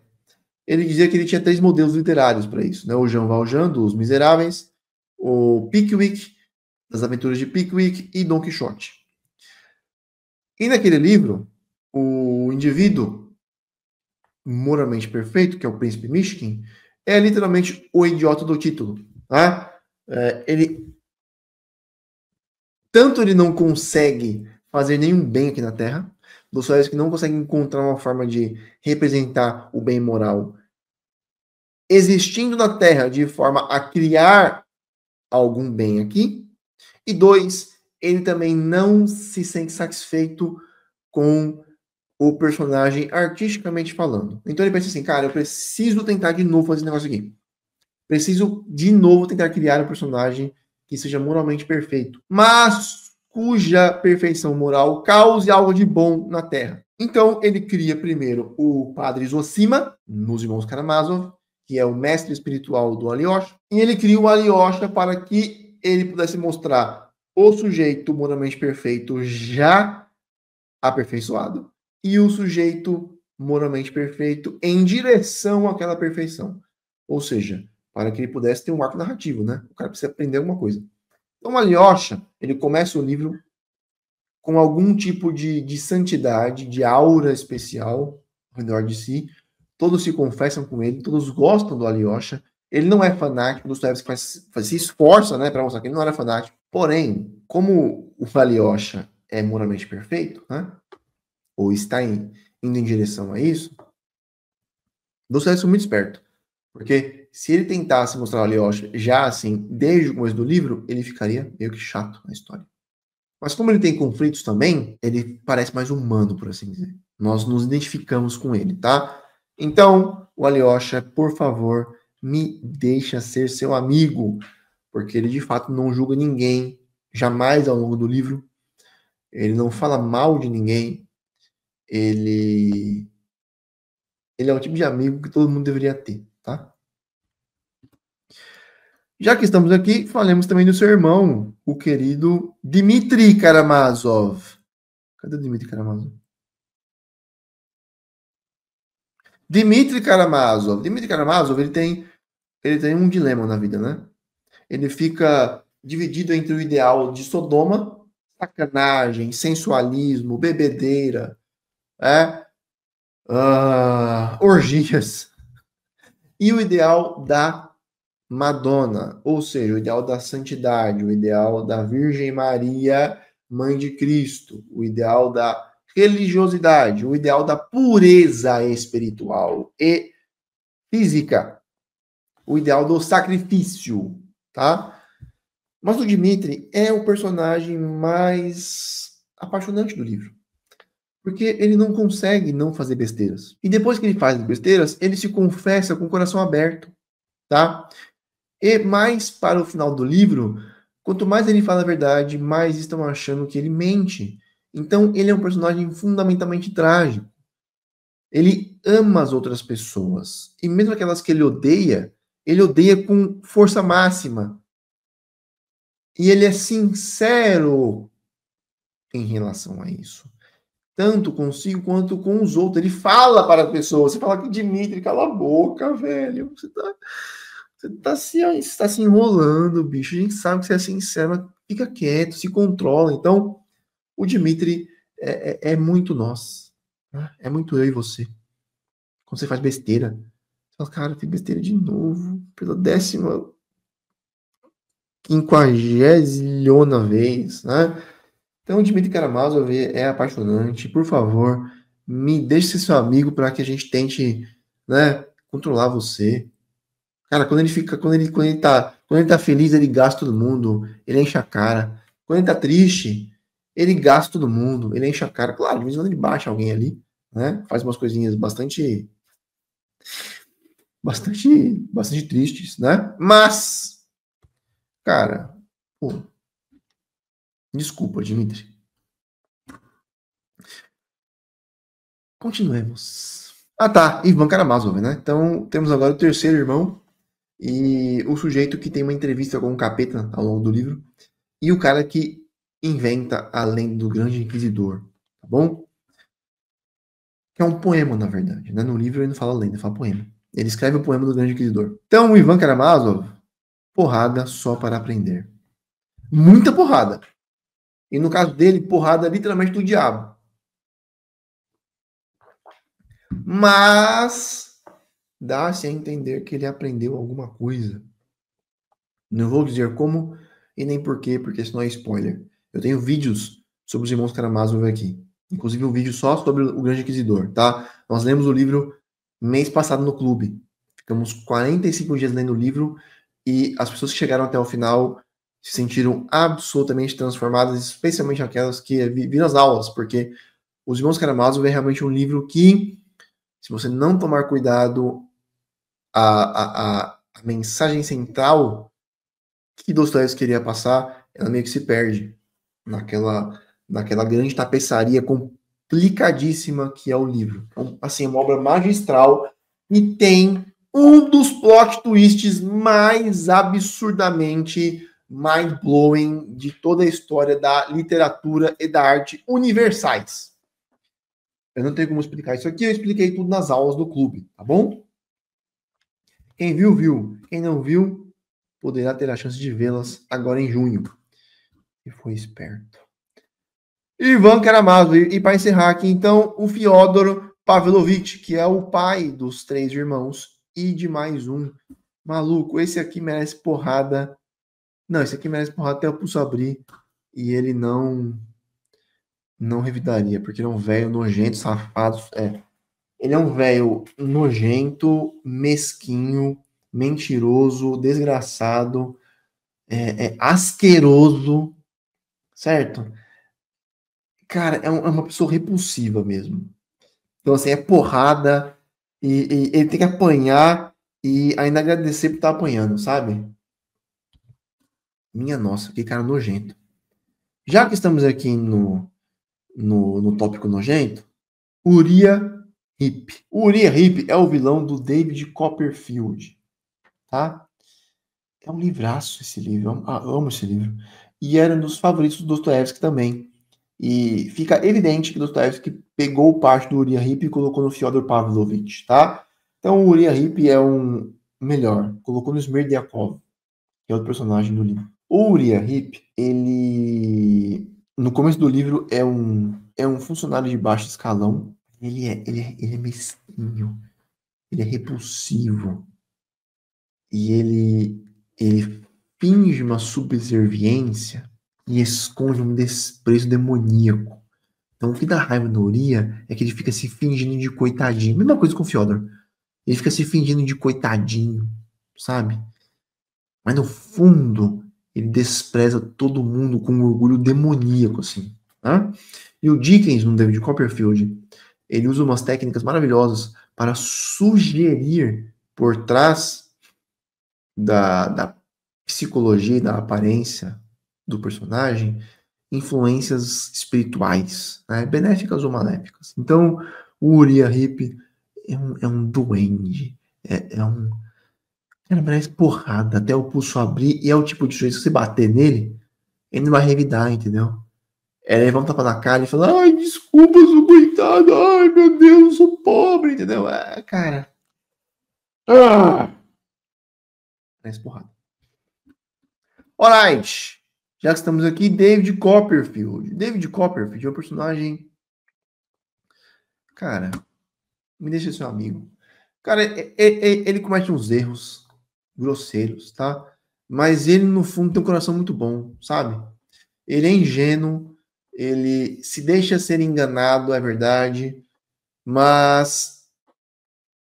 Ele dizia que ele tinha 3 modelos literários para isso, né? O Jean Valjean, dos Miseráveis, o Pickwick, das Aventuras de Pickwick e Dom Quixote. E naquele livro, o indivíduo moralmente perfeito, que é o Príncipe Mishkin, é literalmente o idiota do título, tá? Ele não consegue fazer nenhum bem aqui na Terra, Dostoiévski não consegue encontrar uma forma de representar o bem moral existindo na Terra de forma a criar algum bem aqui. E 2, ele também não se sente satisfeito com o personagem artisticamente falando. Então ele pensa assim, cara, eu preciso tentar de novo fazer esse negócio aqui. Preciso de novo tentar criar um personagem que seja moralmente perfeito, mas cuja perfeição moral cause algo de bom na Terra. Então ele cria primeiro o Padre Zosima, nos Irmãos Karamazov, que é o mestre espiritual do Alyosha, e ele cria o Alyosha para que ele pudesse mostrar o sujeito moralmente perfeito já aperfeiçoado e o sujeito moralmente perfeito em direção àquela perfeição. Ou seja, para que ele pudesse ter um arco narrativo, né? O cara precisa aprender alguma coisa. Então, Alyosha, ele começa o livro com algum tipo de santidade, de aura especial ao redor de si. Todos se confessam com ele, todos gostam do Alyosha. Ele não é fanático, Dostoiévski se esforça, né, para mostrar que ele não era fanático. Porém, como o Alyosha é moralmente perfeito, né, ou está indo em direção a isso, Dostoiévski é muito esperto. Porque se ele tentasse mostrar o Alyosha já assim, desde o começo do livro, ele ficaria meio que chato na história. Mas como ele tem conflitos também, ele parece mais humano, por assim dizer. Nós nos identificamos com ele, tá? Então, o Alyosha, por favor, me deixa ser seu amigo, porque ele de fato não julga ninguém, jamais ao longo do livro. Ele não fala mal de ninguém. Ele, ele é o tipo de amigo que todo mundo deveria ter, tá? Já que estamos aqui, falemos também do seu irmão, o querido Dmitry Karamazov. Cadê o Dmitry Karamazov? Dmitry Karamazov, ele tem um dilema na vida, né? Ele fica dividido entre o ideal de Sodoma, sacanagem, sensualismo, bebedeira, orgias, e o ideal da Madonna, ou seja, o ideal da santidade, o ideal da Virgem Maria, Mãe de Cristo, o ideal da religiosidade, o ideal da pureza espiritual e física, o ideal do sacrifício, tá? Mas o Dmitri é o personagem mais apaixonante do livro, porque ele não consegue não fazer besteiras. E depois que ele faz as besteiras, ele se confessa com o coração aberto, tá? E mais para o final do livro, quanto mais ele fala a verdade, mais estão achando que ele mente. Então, ele é um personagem fundamentalmente trágico. Ele ama as outras pessoas. E mesmo aquelas que ele odeia com força máxima. E ele é sincero em relação a isso. Tanto consigo quanto com os outros. Ele fala para as pessoas. Você fala que Dmitry, cala a boca, velho. Você tá se enrolando, bicho. A gente sabe que você é sincero, mas fica quieto, se controla. Então, o Dmitry é muito nós. Né? É muito eu e você. Quando você faz besteira, você fala, cara, fiz besteira de novo. Pela 15ª vez, né? Então, o Dmitry Karamazov é apaixonante. Por favor, me deixe ser seu amigo para que a gente tente, né, controlar você. Cara, quando ele tá feliz, ele gasta todo mundo, ele enche a cara. Quando ele tá triste, ele gasta todo mundo, ele enche a cara. Claro, de vez em quando ele baixa alguém ali, né? Faz umas coisinhas bastante tristes, né? Mas, cara, pô, desculpa, Dimitri. Continuemos. Ah, tá. Ivan Karamazov, né? Então, temos agora o terceiro irmão e o sujeito que tem uma entrevista com o capeta ao longo do livro e o cara que inventa a lenda do Grande Inquisidor, tá bom? Que é um poema, na verdade, né? No livro ele não fala lenda, ele fala poema. Ele escreve o poema do Grande Inquisidor. Então, o Ivan Karamazov, porrada só para aprender. Muita porrada. E no caso dele, porrada literalmente do diabo. Mas dá-se a entender que ele aprendeu alguma coisa. Não vou dizer como e nem porquê, porque senão é spoiler. Eu tenho vídeos sobre os irmãos Karamazov aqui. Inclusive um vídeo só sobre o Grande Inquisidor, tá? Nós lemos o livro mês passado no clube. Ficamos 45 dias lendo o livro e as pessoas que chegaram até o final se sentiram absolutamente transformadas, especialmente aquelas que viram as aulas, porque Os Irmãos Karamazov é realmente um livro que, se você não tomar cuidado, a mensagem central que Dostoiévski queria passar, ela meio que se perde naquela grande tapeçaria complicadíssima que é o livro. Então, assim, é uma obra magistral e tem um dos plot twists mais absurdamente mind-blowing de toda a história da literatura e da arte universais. Eu não tenho como explicar isso aqui, eu expliquei tudo nas aulas do clube, tá bom? Quem viu, viu. Quem não viu, poderá ter a chance de vê-las agora em junho. E foi esperto. Ivan Karamazov. E para encerrar aqui, então, o Fyodor Pavlovich, que é o pai dos três irmãos e de mais um. Maluco, esse aqui merece porrada. Não, esse aqui merece porrada até o pulso abrir. E ele não revidaria, porque ele é um velho nojento, safado. Ele é um velho nojento, mesquinho, mentiroso, desgraçado, asqueroso, certo? Cara, é uma pessoa repulsiva mesmo. Então, assim, é porrada e ele tem que apanhar e ainda agradecer por estar apanhando, sabe? Minha nossa, que cara nojento. Já que estamos aqui no tópico nojento, Uriah Heep. O Uriah Heep é o vilão do David Copperfield, tá? É um livraço esse livro, eu amo esse livro. E era um dos favoritos do Dostoiévski também. E fica evidente que Dostoiévski pegou parte do Uriah Heep e colocou no Fyodor Pavlovich, tá? Então o Uriah Heep é um melhor, colocou no Smerdyakov, que é outro personagem do livro. O Uriah Heep, ele no começo do livro é um funcionário de baixo escalão. Ele é mesquinho, ele é repulsivo e ele finge uma subserviência e esconde um desprezo demoníaco. Então, o que dá raiva no Uriah é que ele fica se fingindo de coitadinho. Mesma coisa com o Fyodor. Ele fica se fingindo de coitadinho, sabe? Mas no fundo, ele despreza todo mundo com um orgulho demoníaco, assim. Tá? E o Dickens, no David Copperfield, ele usa umas técnicas maravilhosas para sugerir por trás da psicologia e da aparência do personagem influências espirituais, né? Benéficas ou maléficas. Então, o Uriah Heep é um duende, é um cara, merece porrada até o pulso abrir e é o tipo de sujeito que se você bater nele, ele não vai revidar, entendeu? Ele levanta um tapa na cara e fala, ai, desculpa, eu sou coitado, ai, meu Deus, eu sou pobre, entendeu? Cara, merece porrada. Alright, já que estamos aqui, David Copperfield. David Copperfield é um personagem, cara, me deixa seu amigo. Cara, ele comete uns erros grosseiros, tá? Mas ele, no fundo, tem um coração muito bom, sabe? Ele é ingênuo, ele se deixa ser enganado, é verdade, mas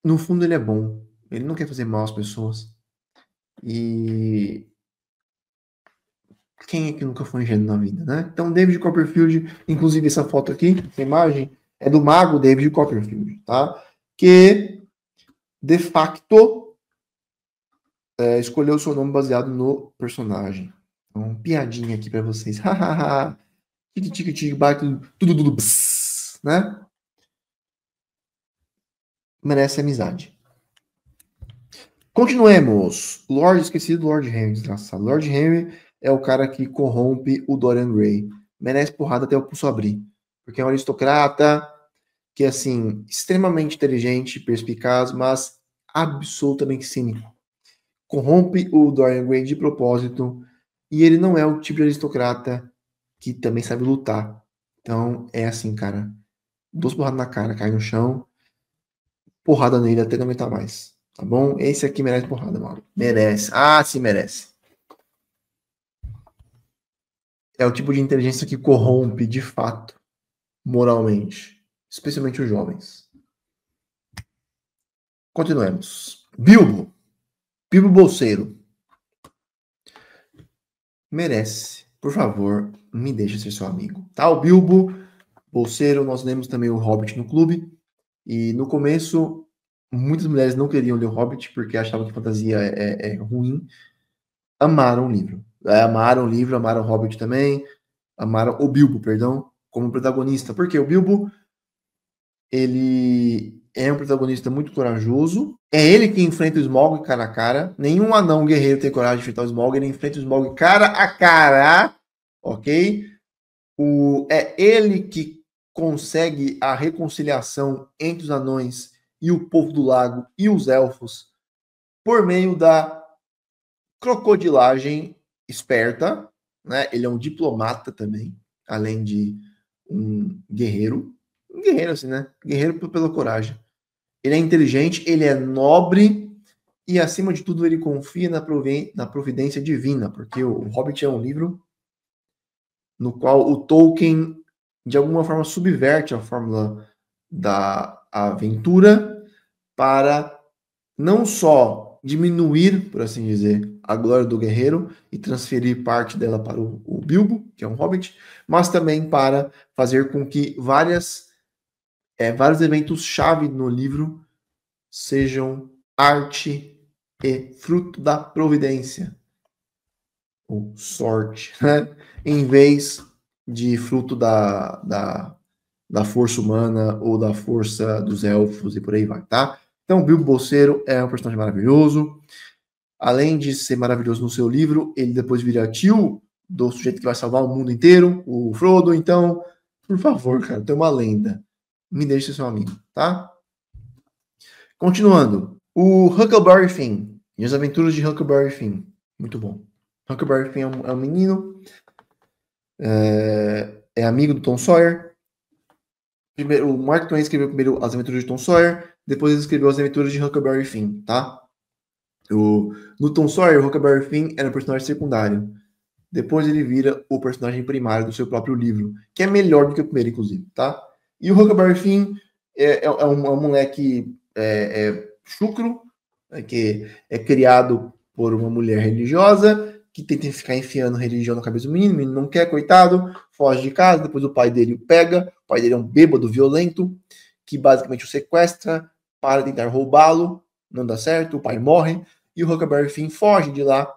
no fundo ele é bom. Ele não quer fazer mal às pessoas. E quem é que nunca foi ingênuo na vida, né? Então, David Copperfield, inclusive essa foto aqui, essa imagem, é do mago David Copperfield, tá? Que, de facto, escolheu o seu nome baseado no personagem. Então, piadinha aqui pra vocês. Hahaha. Tique, tique, tique, bate, tudo, tudo, né? merece amizade. Continuemos. Esqueci do Lord Henry, desgraçado. Lord Henry é o cara que corrompe o Dorian Gray. Merece porrada até o pulso abrir. Porque é um aristocrata que, assim, extremamente inteligente, perspicaz, mas absolutamente cínico. Corrompe o Dorian Gray de propósito. E ele não é o tipo de aristocrata que também sabe lutar. Então, é assim, cara. 2 porradas na cara, cai no chão. Porrada nele até não aguentar mais. Tá bom? Esse aqui merece porrada, mano. Merece. Ah, sim, merece. É o tipo de inteligência que corrompe, de fato, moralmente. Especialmente os jovens. Continuemos. Bilbo. Bilbo Bolseiro. Merece. Por favor, me deixe ser seu amigo. Tá? O Bilbo Bolseiro, nós lemos também o Hobbit no clube. E no começo, muitas mulheres não queriam ler o Hobbit porque achavam que fantasia é ruim. Amaram o livro. Amaram o livro, amaram o Hobbit também. Amaram o Bilbo, perdão, como protagonista. Porque o Bilbo, ele é um protagonista muito corajoso. É ele que enfrenta o Smaug cara a cara. Nenhum anão guerreiro tem coragem de enfrentar o Smaug. Ele enfrenta o Smaug cara a cara, ok? É ele que consegue a reconciliação entre os anões e o povo do lago e os elfos por meio da crocodilagem esperta, né? Ele é um diplomata também, além de um guerreiro. Um guerreiro, assim, né? Guerreiro pela coragem. Ele é inteligente, ele é nobre e, acima de tudo, ele confia na providência divina, porque o Hobbit é um livro no qual o Tolkien, de alguma forma, subverte a fórmula da aventura para não só diminuir, por assim dizer, a glória do guerreiro e transferir parte dela para o Bilbo, que é um hobbit, mas também para fazer com que vários eventos-chave no livro sejam arte e fruto da providência, ou sorte, né? Em vez de fruto da força humana ou da força dos elfos e por aí vai, tá? Então, Bilbo Bolseiro é um personagem maravilhoso. Além de ser maravilhoso no seu livro, ele depois vira tio do sujeito que vai salvar o mundo inteiro, o Frodo. Então, por favor, cara, tem uma lenda. Me deixe ser seu amigo, tá? Continuando. O Huckleberry Finn. E as aventuras de Huckleberry Finn. Muito bom. Huckleberry Finn é um menino. É amigo do Tom Sawyer. Primeiro, o Mark Twain escreveu primeiro As Aventuras de Tom Sawyer. Depois ele escreveu As Aventuras de Huckleberry Finn, tá? No Tom Sawyer, o Huckleberry Finn era um personagem secundário. Depois ele vira o personagem primário do seu próprio livro, que é melhor do que o primeiro, inclusive, tá? E o Huckleberry Finn é um moleque chucro, que é criado por uma mulher religiosa, que tenta ficar enfiando religião na cabeça do menino, o menino não quer, coitado, foge de casa, depois o pai dele o pega, o pai dele é um bêbado violento, que basicamente o sequestra para tentar roubá-lo, não dá certo, o pai morre, e o Huckleberry Finn foge de lá,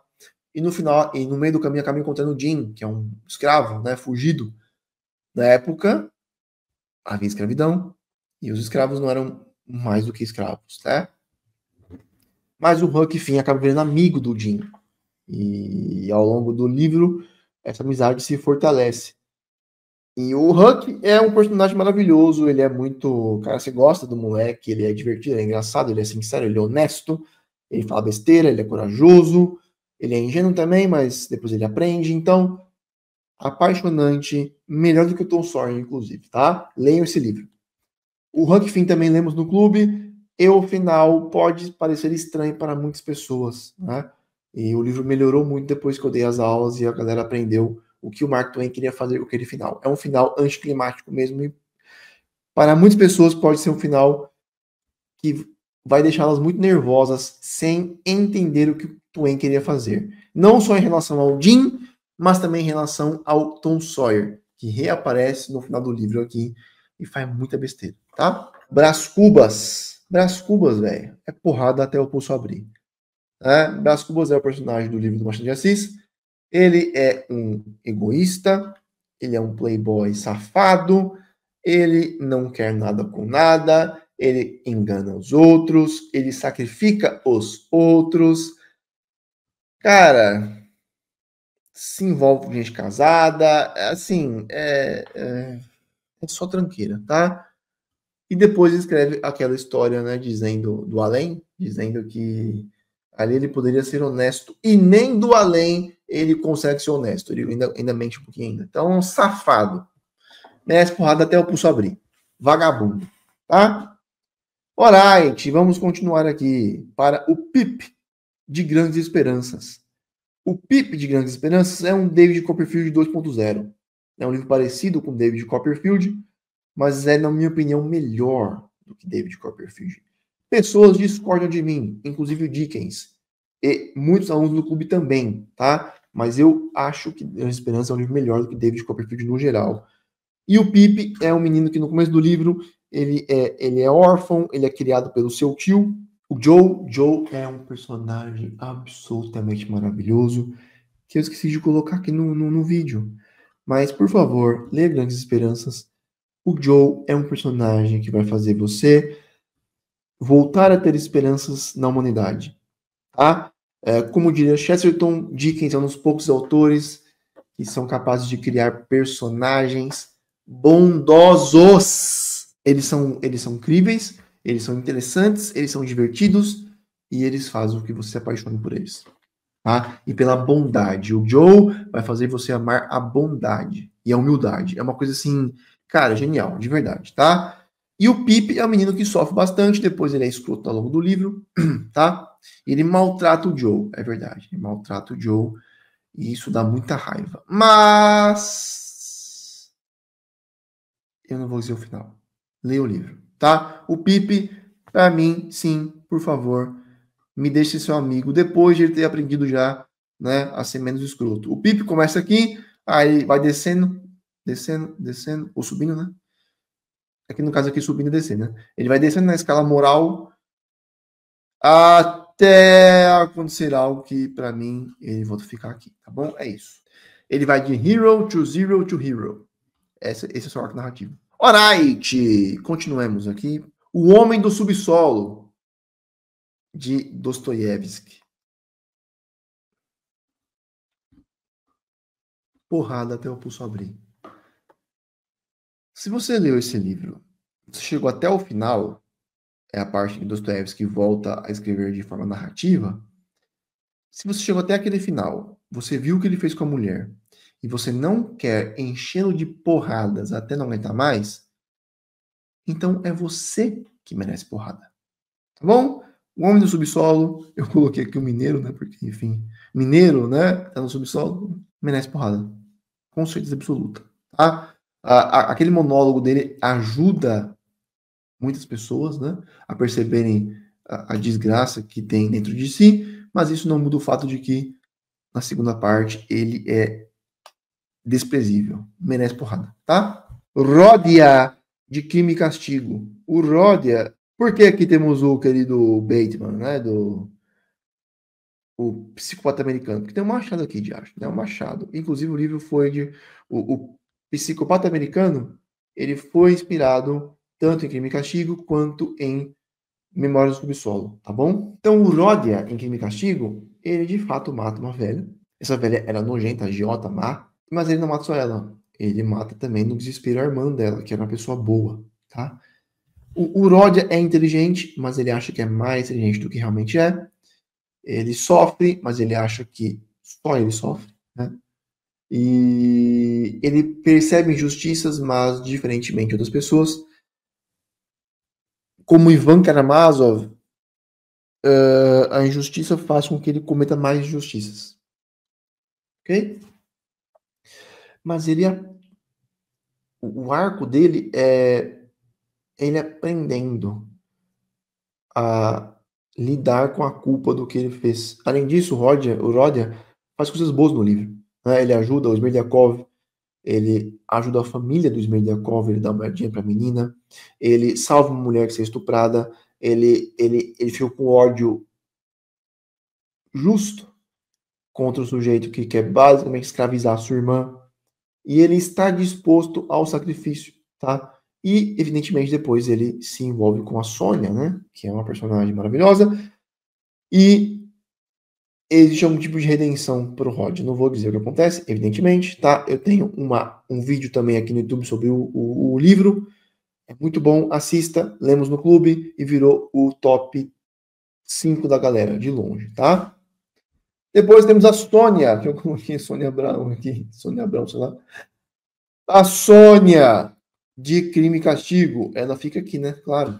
e no final, e no meio do caminho, acaba encontrando o Jim, que é um escravo, né, fugido. Na época, havia escravidão, e os escravos não eram mais do que escravos, né? Mas o Huck, enfim, acaba virando amigo do Jim. E ao longo do livro, essa amizade se fortalece. E o Huck é um personagem maravilhoso, ele é muito... Cara, você gosta do moleque, ele é divertido, ele é engraçado, ele é sincero, ele é honesto, ele fala besteira, ele é corajoso, ele é ingênuo também, mas depois ele aprende. Então, apaixonante, melhor do que o Tom Sawyer, inclusive, tá? Leiam esse livro. O Huck Finn também lemos no clube, e o final pode parecer estranho para muitas pessoas, né? E o livro melhorou muito depois que eu dei as aulas e a galera aprendeu o que o Mark Twain queria fazer com aquele final. É um final anticlimático mesmo, e para muitas pessoas pode ser um final que vai deixá-las muito nervosas sem entender o que o Twain queria fazer. Não só em relação ao Jim, mas também em relação ao Tom Sawyer, que reaparece no final do livro aqui e faz muita besteira, tá? Brás Cubas, velho, é porrada até o pulso abrir. Brás Cubas é o personagem do livro do Machado de Assis. Ele é um egoísta, ele é um playboy safado, ele não quer nada com nada, ele engana os outros, ele sacrifica os outros. Cara, se envolve com gente casada, assim, é só tranqueira, tá? E depois escreve aquela história, né, dizendo do além, dizendo que ali ele poderia ser honesto e nem do além ele consegue ser honesto, ele ainda mente um pouquinho ainda. Então, um safado. Merece porrada até o pulso abrir. Vagabundo, tá? Alright, vamos continuar aqui para o PIP de Grandes Esperanças. O PIP de Grandes Esperanças é um David Copperfield 2.0. É um livro parecido com David Copperfield, mas é, na minha opinião, melhor do que David Copperfield. Pessoas discordam de mim, inclusive o Dickens, e muitos alunos do clube também, tá? Mas eu acho que Grandes Esperanças é um livro melhor do que David Copperfield no geral. E o Pip é um menino que no começo do livro ele é órfão, ele é criado pelo seu tio, o Joe. Joe é um personagem absolutamente maravilhoso, que eu esqueci de colocar aqui no vídeo. Mas, por favor, leia Grandes Esperanças. O Joe é um personagem que vai fazer você voltar a ter esperanças na humanidade, tá? Como diria Chesterton, Dickens é um dos poucos autores que são capazes de criar personagens bondosos. Eles são críveis, eles são interessantes, eles são divertidos e eles fazem com que você se apaixone por eles. Tá? E pela bondade. O Joe vai fazer você amar a bondade e a humildade. É uma coisa assim, cara, genial, de verdade, tá? E o Pip é um menino que sofre bastante, depois ele é escroto ao longo do livro, tá? Ele maltrata o Joe, é verdade. Ele maltrata o Joe e isso dá muita raiva. Mas eu não vou dizer o final. Leia o livro, tá? O Pip, pra mim, sim, por favor, me deixe seu amigo, depois de ele ter aprendido já, né, a ser menos escroto. O Pip começa aqui, aí vai descendo, ou subindo, né? Aqui no caso aqui, subindo e descendo, né? Ele vai descendo na escala moral até acontecer algo que, pra mim, ele vou ficar aqui, tá bom? É isso. Ele vai de hero to zero to hero. Esse é o seu arco narrativo. Alright, continuemos aqui. O Homem do Subsolo, de Dostoiévski. Porrada até o pulso abrir. Se você leu esse livro, você chegou até o final, é a parte que Dostoiévski volta a escrever de forma narrativa. Se você chegou até aquele final, você viu o que ele fez com a mulher, e você não quer enchê-lo de porradas até não aguentar mais, então é você que merece porrada. Tá bom? O Homem do Subsolo, eu coloquei aqui o Mineiro, né? Porque, enfim, Mineiro, né? Tá no subsolo, merece porrada. Com certeza absoluta. Tá? Aquele monólogo dele ajuda muitas pessoas, né? A perceberem a desgraça que tem dentro de si, mas isso não muda o fato de que, na segunda parte, ele é desprezível. Merece porrada, tá? Ródia, de Crime e Castigo. O Ródia. Por que aqui temos o querido Bateman, né? O Psicopata Americano? Porque tem um machado aqui, de acho, né? Um machado. Inclusive, o livro foi de. O Psicopata Americano, ele foi inspirado tanto em Crime e Castigo quanto em Memórias do Subsolo, tá bom? Então, o Ródia, em Crime e Castigo, ele de fato mata uma velha. Essa velha era nojenta, agiota, má, mas ele não mata só ela. Ele mata também no desespero a irmã dela, que era uma pessoa boa, tá? O Ródia é inteligente, mas ele acha que é mais inteligente do que realmente é. Ele sofre, mas ele acha que só ele sofre, né? E ele percebe injustiças, mas diferentemente de outras pessoas. Como Ivan Karamazov, a injustiça faz com que ele cometa mais injustiças. Ok? Mas o arco dele é ele aprendendo a lidar com a culpa do que ele fez. Além disso, o Rodia faz coisas boas no livro, né? Ele ajuda o Smerdyakov, ele ajuda a família do Smerdyakov, ele dá uma moedinha para a menina, ele salva uma mulher que foi estuprada, ele fica com ódio justo contra o sujeito que quer basicamente escravizar a sua irmã, e ele está disposto ao sacrifício, tá? E, evidentemente, depois ele se envolve com a Sônia, né? Que é uma personagem maravilhosa. E existe algum tipo de redenção para o Rod. Não vou dizer o que acontece, evidentemente, tá? Eu tenho um vídeo também aqui no YouTube sobre o livro. É muito bom, assista. Lemos no clube e virou o top 5 da galera, de longe, tá? Depois temos a Sônia, que eu coloquei Sônia Abrão aqui. Sônia Abrão, sei lá. A Sônia, de Crime e Castigo. Ela fica aqui, né? Claro.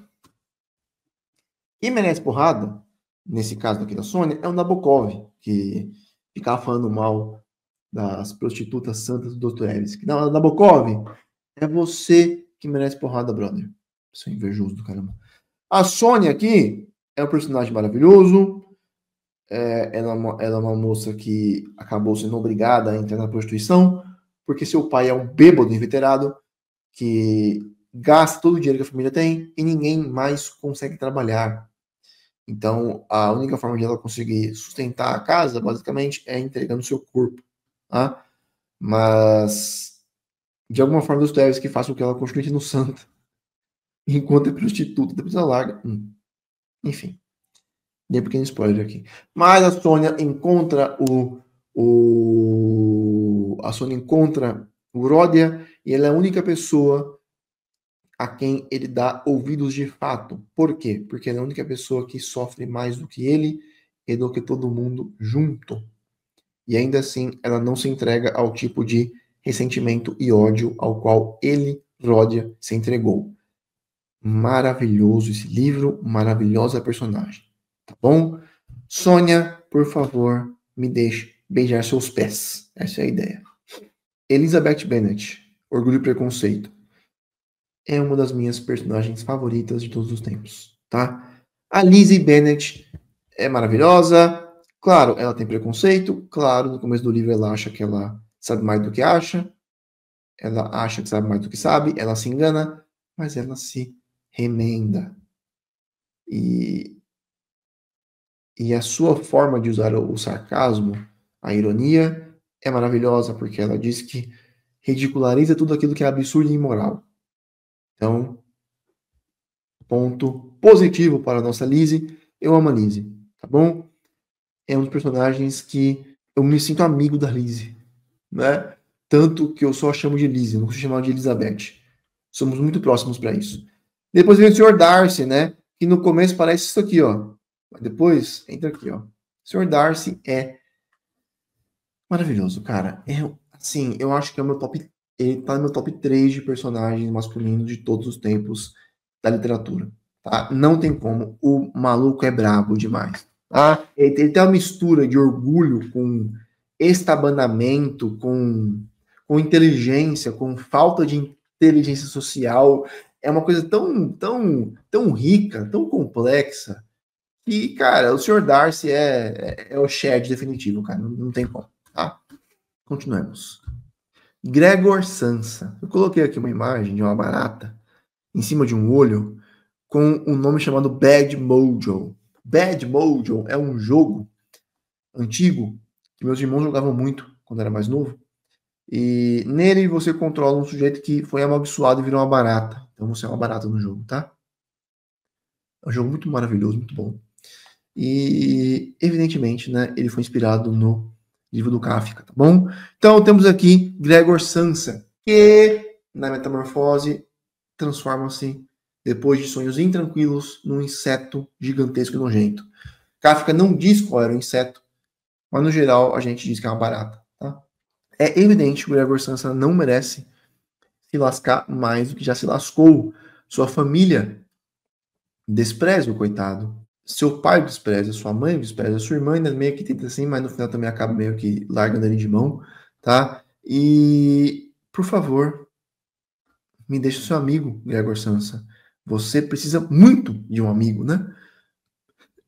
Quem merece porrada, nesse caso aqui da Sônia, é o Nabokov, que ficava falando mal das prostitutas santas do Dostoiévski. Não, Nabokov, é você que merece porrada, brother. Isso é invejoso do caramba. A Sônia aqui é um personagem maravilhoso. Ela é uma moça que acabou sendo obrigada a entrar na prostituição, porque seu pai é um bêbado inveterado que gasta todo o dinheiro que a família tem e ninguém mais consegue trabalhar. Então, a única forma de ela conseguir sustentar a casa, basicamente, é entregando seu corpo. Tá? Mas, de alguma forma, Dostoiévski faz com que ela continue sendo santa, enquanto é prostituta, depois ela larga. Enfim, dei um pequeno spoiler aqui. Mas a Sônia encontra a Sônia encontra o Ródia e ela é a única pessoa a quem ele dá ouvidos de fato. Por quê? Porque ele é a única pessoa que sofre mais do que ele e do que todo mundo junto. E ainda assim, ela não se entrega ao tipo de ressentimento e ódio ao qual ele, Ródia, se entregou. Maravilhoso esse livro, maravilhosa personagem. Tá bom? Sônia, por favor, me deixe beijar seus pés. Essa é a ideia. Elizabeth Bennet, Orgulho e Preconceito. É uma das minhas personagens favoritas de todos os tempos, tá? A Lizzie Bennet é maravilhosa. Claro, ela tem preconceito. Claro, no começo do livro ela acha que ela sabe mais do que acha. Ela acha que sabe mais do que sabe. Ela se engana, mas ela se remenda. E a sua forma de usar o sarcasmo, a ironia, é maravilhosa, porque ela diz que ridiculariza tudo aquilo que é absurdo e imoral. Então, ponto positivo para a nossa Lizzie. Eu amo a Lizzie, tá bom? É um dos personagens que eu me sinto amigo da Lizzie, né? Tanto que eu só chamo de Lizzie, não consigo chamar de Elizabeth. Somos muito próximos para isso. Depois vem o Sr. Darcy, né? Que no começo parece isso aqui, ó. Mas depois, entra aqui, ó. O Sr. Darcy é maravilhoso, cara. Assim, eu acho que é o meu top. Ele tá no meu top 3 de personagens masculinos de todos os tempos da literatura. Tá? Não tem como. O maluco é brabo demais. Tá? Ele tem uma mistura de orgulho com estabanamento, com inteligência, com falta de inteligência social. É uma coisa tão rica, tão complexa. E, cara, o Sr. Darcy é o Shed definitivo, cara. Não tem como, tá? Continuemos. Gregor Samsa. Eu coloquei aqui uma imagem de uma barata em cima de um olho com um nome chamado Bad Mojo. Bad Mojo é um jogo antigo que meus irmãos jogavam muito quando era mais novo. E nele você controla um sujeito que foi amaldiçoado e virou uma barata. Então você é uma barata no jogo, tá? É um jogo muito maravilhoso, muito bom. E, evidentemente, né, ele foi inspirado no livro do Kafka, tá bom? Então, temos aqui Gregor Samsa, que, na metamorfose, transforma-se, depois de sonhos intranquilos, num inseto gigantesco e nojento. Kafka não diz qual era o inseto, mas, no geral, a gente diz que é uma barata, tá? É evidente que o Gregor Samsa não merece se lascar mais do que já se lascou. Sua família despreza o coitado. Seu pai despreza, sua mãe despreza, sua irmã ainda meio que tenta assim, mas no final também acaba meio que largando ele de mão, tá? E, por favor, me deixe seu amigo, Gregor Samsa. Você precisa muito de um amigo, né?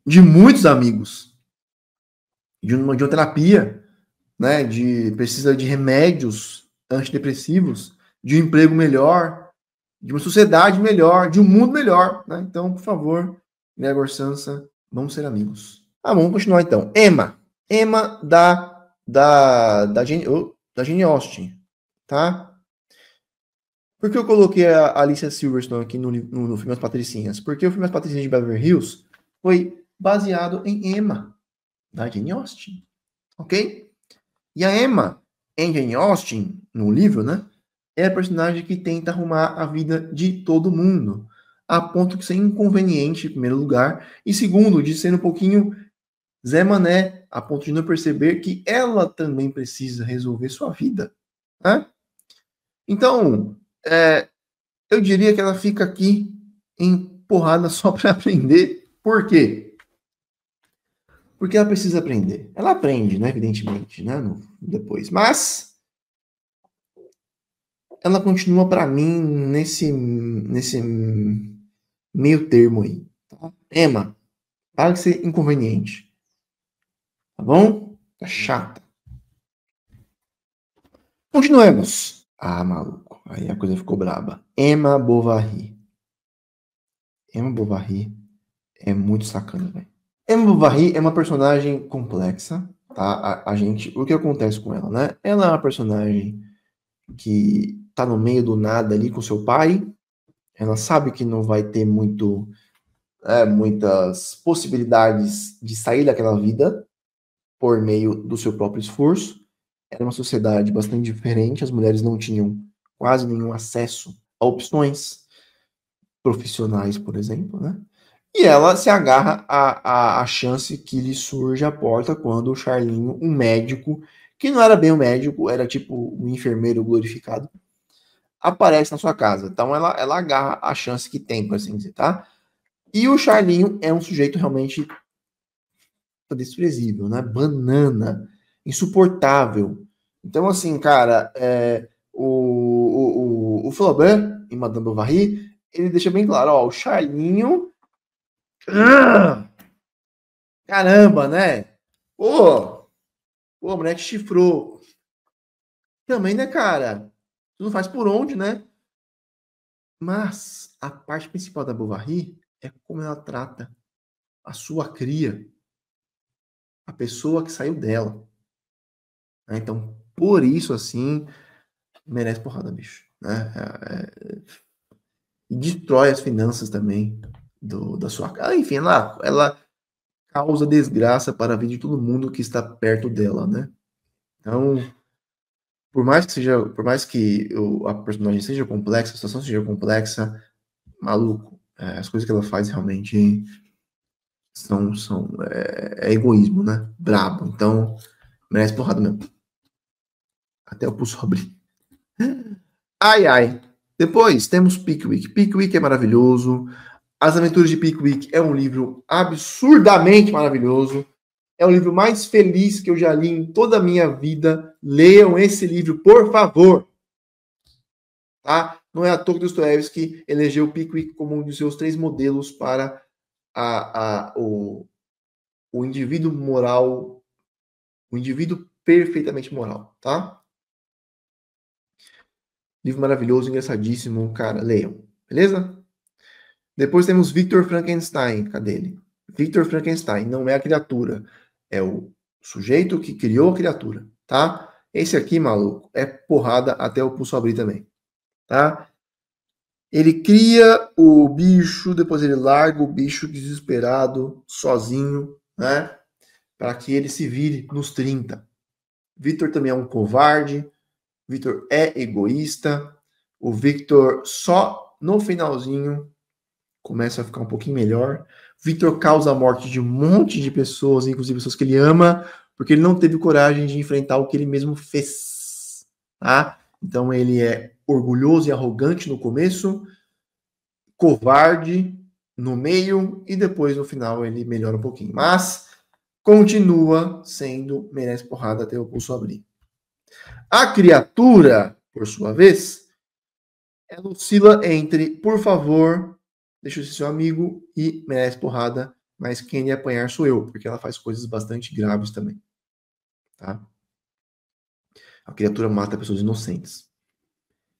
De muitos amigos. De uma terapia, né? Precisa de remédios antidepressivos, de um emprego melhor, de uma sociedade melhor, de um mundo melhor, né? Então, por favor, Gregor Samsa, vamos ser amigos. Ah, vamos continuar então. Emma. Emma da Jane Austen, tá? Por que eu coloquei a Alicia Silverstone aqui no filme As Patricinhas? Porque o filme As Patricinhas de Beverly Hills foi baseado em Emma, da Jane Austen, ok? E a Emma, em Jane Austen, no livro, né, é a personagem que tenta arrumar a vida de todo mundo, a ponto de ser inconveniente, em primeiro lugar, e segundo, de ser um pouquinho Zé Mané, a ponto de não perceber que ela também precisa resolver sua vida, né? Então, eu diria que ela fica aqui empurrada só para aprender. Por quê? Porque ela precisa aprender. Ela aprende, né, evidentemente, né, depois. Mas ela continua para mim nesse meio termo aí. Tá? Emma, para de ser inconveniente. Tá bom? Tá chata. Continuemos. Ah, maluco. Aí a coisa ficou braba. Emma Bovary. Emma Bovary é muito sacana, velho. Emma Bovary é uma personagem complexa, tá? O que acontece com ela, né? Ela é uma personagem que tá no meio do nada ali com seu pai. Ela sabe que não vai ter muitas possibilidades de sair daquela vida por meio do seu próprio esforço. Era uma sociedade bastante diferente, as mulheres não tinham quase nenhum acesso a opções profissionais, por exemplo, né? E ela se agarra à chance que lhe surge à porta quando o Charlinho, um médico, que não era bem um médico, era tipo um enfermeiro glorificado, aparece na sua casa. Então ela agarra a chance que tem, por assim dizer, tá? E o Charlinho é um sujeito realmente desprezível, né? Banana, insuportável. Então, assim, cara, o Flaubert, em Madame Bovary, ele deixa bem claro, ó, o Charlinho. Caramba, né? Pô, a mulher te chifrou. Também, né, cara? Tu não faz por onde, né? Mas a parte principal da Bovary é como ela trata a sua cria, a pessoa que saiu dela. Né? Então, por isso, assim, merece porrada, bicho. Né? E destrói as finanças também da sua casa. Enfim, ela causa desgraça para a vida de todo mundo que está perto dela, né? Então, por mais que a personagem seja complexa, a situação seja complexa, maluco, as coisas que ela faz realmente é egoísmo, né? Brabo. Então, merece porrada mesmo. Até o pulso abrir. Ai, ai. Depois temos Pickwick. Pickwick é maravilhoso. As Aventuras de Pickwick é um livro absurdamente maravilhoso. É o livro mais feliz que eu já li em toda a minha vida. Leiam esse livro, por favor. Tá? Não é à toa que Dostoiévski elegeu Pickwick como um dos seus 3 modelos para o indivíduo moral, o indivíduo perfeitamente moral, tá? Livro maravilhoso, engraçadíssimo, cara, leiam, beleza? Depois temos Victor Frankenstein, cadê ele? Victor Frankenstein não é a criatura, é o sujeito que criou a criatura, tá? Esse aqui, maluco, é porrada até o pulso abrir também, tá? Ele cria o bicho, depois ele larga o bicho desesperado, sozinho, né? Para que ele se vire nos 30. Victor também é um covarde, Victor é egoísta, o Victor só no finalzinho começa a ficar um pouquinho melhor. Victor causa a morte de um monte de pessoas, inclusive pessoas que ele ama, porque ele não teve coragem de enfrentar o que ele mesmo fez, tá? Então ele é orgulhoso e arrogante no começo, covarde no meio e depois no final ele melhora um pouquinho. Mas continua sendo merece porrada até o pulso abrir. A criatura, por sua vez, ela oscila entre, por favor, deixa eu ser seu amigo e merece porrada, mas quem ia apanhar sou eu, porque ela faz coisas bastante graves também. Tá? A criatura mata pessoas inocentes.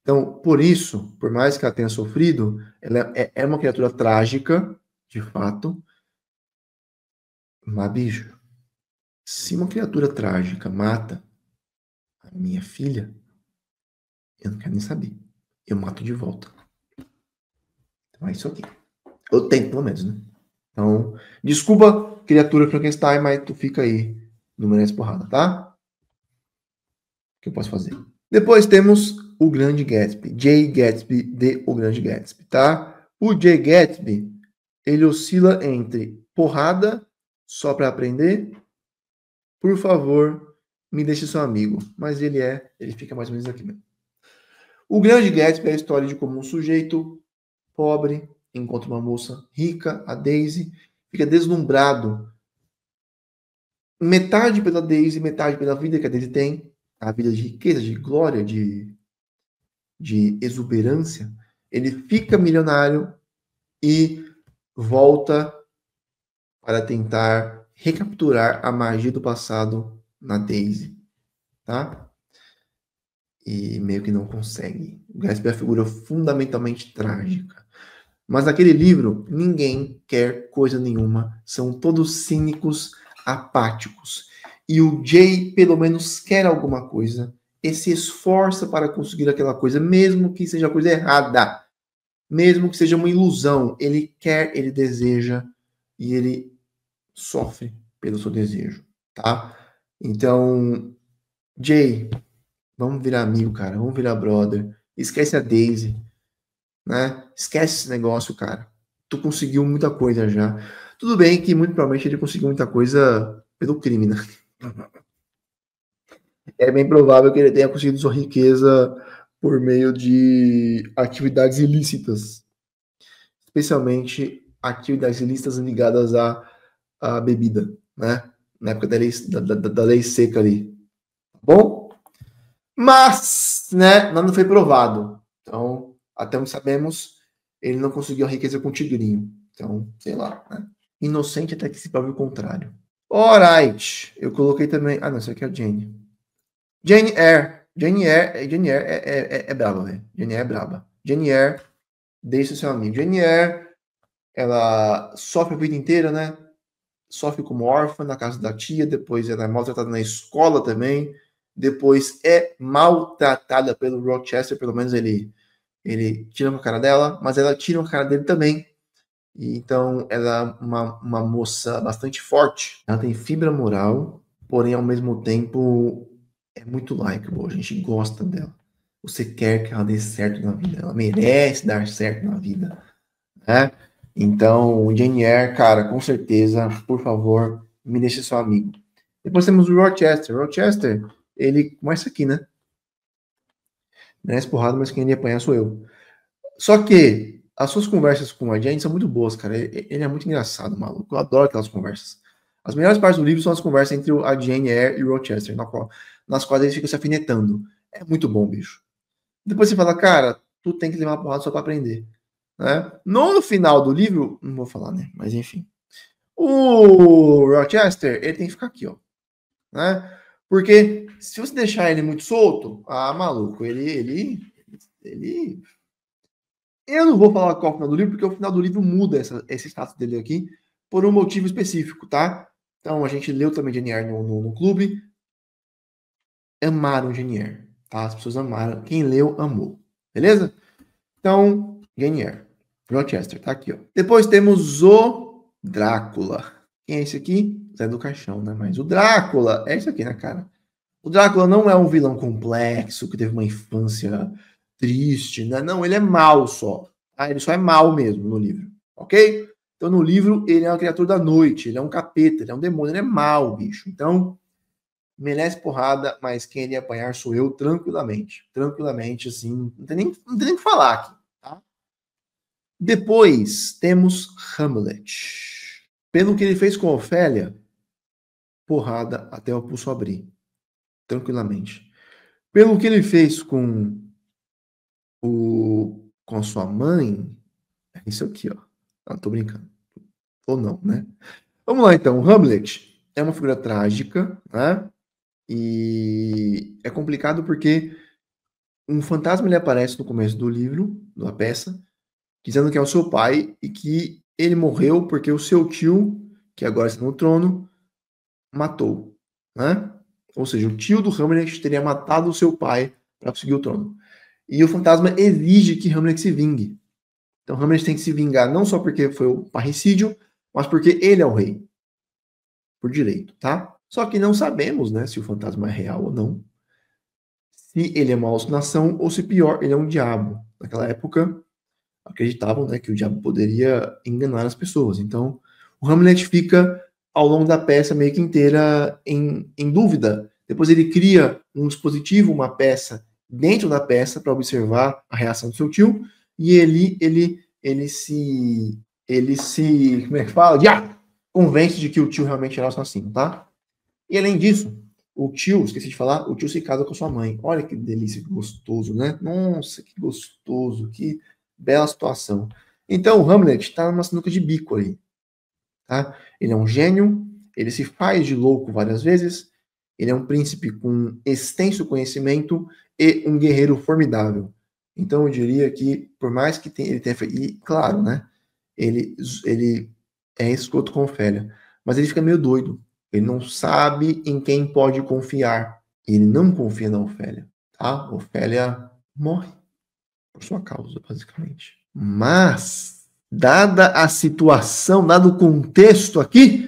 Então, por isso, por mais que ela tenha sofrido, ela é uma criatura trágica, de fato, mas, bicho, se uma criatura trágica mata a minha filha, eu não quero nem saber. eu mato de volta. Então é isso aqui. Eu tento, pelo menos, né? Então, desculpa, criatura Frankenstein, mas tu fica aí. Não merece porrada, tá? O que eu posso fazer? Depois temos o Grande Gatsby. Jay Gatsby de O Grande Gatsby, tá? O Jay Gatsby, ele oscila entre porrada, só para aprender, por favor, me deixe seu amigo. Mas ele fica mais ou menos aqui mesmo. O Grande Gatsby é a história de como um sujeito pobre encontra uma moça rica, a Daisy, fica deslumbrado, metade pela Daisy, metade pela vida que a Daisy tem, a vida de riqueza, de glória, de exuberância. Ele fica milionário e volta para tentar recapturar a magia do passado na Daisy, tá? E meio que não consegue. O Gatsby é uma figura fundamentalmente trágica. Mas naquele livro, ninguém quer coisa nenhuma. São todos cínicos, apáticos. E o Jay, pelo menos, quer alguma coisa e se esforça para conseguir aquela coisa, mesmo que seja coisa errada. Mesmo que seja uma ilusão. Ele quer, ele deseja e ele sofre pelo seu desejo, tá? Então, Jay, vamos virar amigo, cara. Vamos virar brother. Esquece a Daisy, né? Esquece esse negócio, cara. Tu conseguiu muita coisa já. Tudo bem que muito provavelmente ele conseguiu muita coisa pelo crime, né? É bem provável que ele tenha conseguido sua riqueza por meio de atividades ilícitas, especialmente atividades ilícitas ligadas à bebida, né? Na época da lei seca ali. Tá bom? Mas, né, nada foi provado. Então, até onde sabemos, ele não conseguiu a riqueza com o tigrinho. Então, sei lá, né? Inocente até que se prove o contrário. Alright. Eu coloquei também. Ah, não, isso aqui é a Jane. Jane Eyre. Jane Eyre é braba, velho. Jane Eyre é braba. Jane Eyre, deixa o seu amigo. Jane Eyre, ela sofre a vida inteira, né? Sofre como órfã na casa da tia, depois ela é maltratada na escola também, depois é maltratada pelo Rochester, pelo menos ele tira uma cara dela, mas ela tira uma cara dele também. E então ela é uma moça bastante forte. Ela tem fibra moral, porém ao mesmo tempo é muito likeable. A gente gosta dela. Você quer que ela dê certo na vida. Ela merece dar certo na vida, né? Então, Jane Eyre, cara, com certeza, por favor, me deixe seu amigo. Depois temos o Rochester. Rochester, ele começa aqui, né? Merece porrada, mas quem ia apanhar sou eu. Só que as suas conversas com a Jane são muito boas, cara. Ele é muito engraçado, maluco. Eu adoro aquelas conversas. As melhores partes do livro são as conversas entre a Jane Eyre e o Rochester, nas quais eles ficam se afinetando. É muito bom, bicho. Depois você fala, cara, tu tem que levar uma porrada só pra aprender. Né? No final do livro, não vou falar, né? Mas enfim. O Rochester, ele tem que ficar aqui, ó. Né? Porque se você deixar ele muito solto, maluco, ele. Eu não vou falar qual é o final do livro, porque o final do livro muda esse status dele aqui por um motivo específico, tá? Então a gente leu também Jane Eyre no clube. Amaram Jane Eyre, tá? As pessoas amaram. Quem leu, amou. Beleza? Então, Jane Eyre. Rochester, tá aqui, ó. Depois temos o Drácula. Quem é esse aqui? Zé do Caixão, né? Mas o Drácula é esse aqui, né, cara? O Drácula não é um vilão complexo, que teve uma infância triste, né? Não, ele é mau só. Tá? Ele só é mau mesmo no livro, ok? Então, no livro, ele é uma criatura da noite, ele é um capeta, ele é um demônio, ele é mau, bicho. Então, merece porrada, mas quem ele apanhar sou eu tranquilamente. Tranquilamente, assim, não tem nem o que falar aqui, tá? Depois temos Hamlet. Pelo que ele fez com Ofélia, porrada até o pulso abrir. Tranquilamente. Pelo que ele fez com a sua mãe, é isso aqui, ó. Não, tô brincando. Ou não, né? Vamos lá, então. Hamlet é uma figura trágica, né? E é complicado porque um fantasma ele aparece no começo do livro, da peça, dizendo que é o seu pai e que ele morreu porque o seu tio, que agora está no trono, matou, né? Ou seja, o tio do Hamlet teria matado o seu pai para conseguir o trono. E o fantasma exige que Hamlet se vingue. Então Hamlet tem que se vingar não só porque foi o parricídio, mas porque ele é o rei. Por direito, tá? Só que não sabemos, né, se o fantasma é real ou não. Se ele é uma alucinação ou se pior, ele é um diabo. Naquela época, acreditavam, né, que o diabo poderia enganar as pessoas. Então, o Hamlet fica ao longo da peça meio que inteira em dúvida. Depois ele cria um dispositivo, uma peça dentro da peça para observar a reação do seu tio e ele se como é que fala? Convence de que o tio realmente era o assassino, tá? E além disso, o tio, esqueci de falar, o tio se casa com a sua mãe. Olha que delícia, que gostoso, né? Nossa, que gostoso, que bela situação. Então, o Hamlet está numa sinuca de bico aí, tá? Ele é um gênio, ele se faz de louco várias vezes, ele é um príncipe com extenso conhecimento e um guerreiro formidável. Então, eu diria que, por mais que ele tenha feito... E, claro, né? Ele é escroto com Ofélia, mas ele fica meio doido. Ele não sabe em quem pode confiar. Ele não confia na Ofélia, tá? Ofélia morre por sua causa, basicamente. Mas, dada a situação, dado o contexto aqui,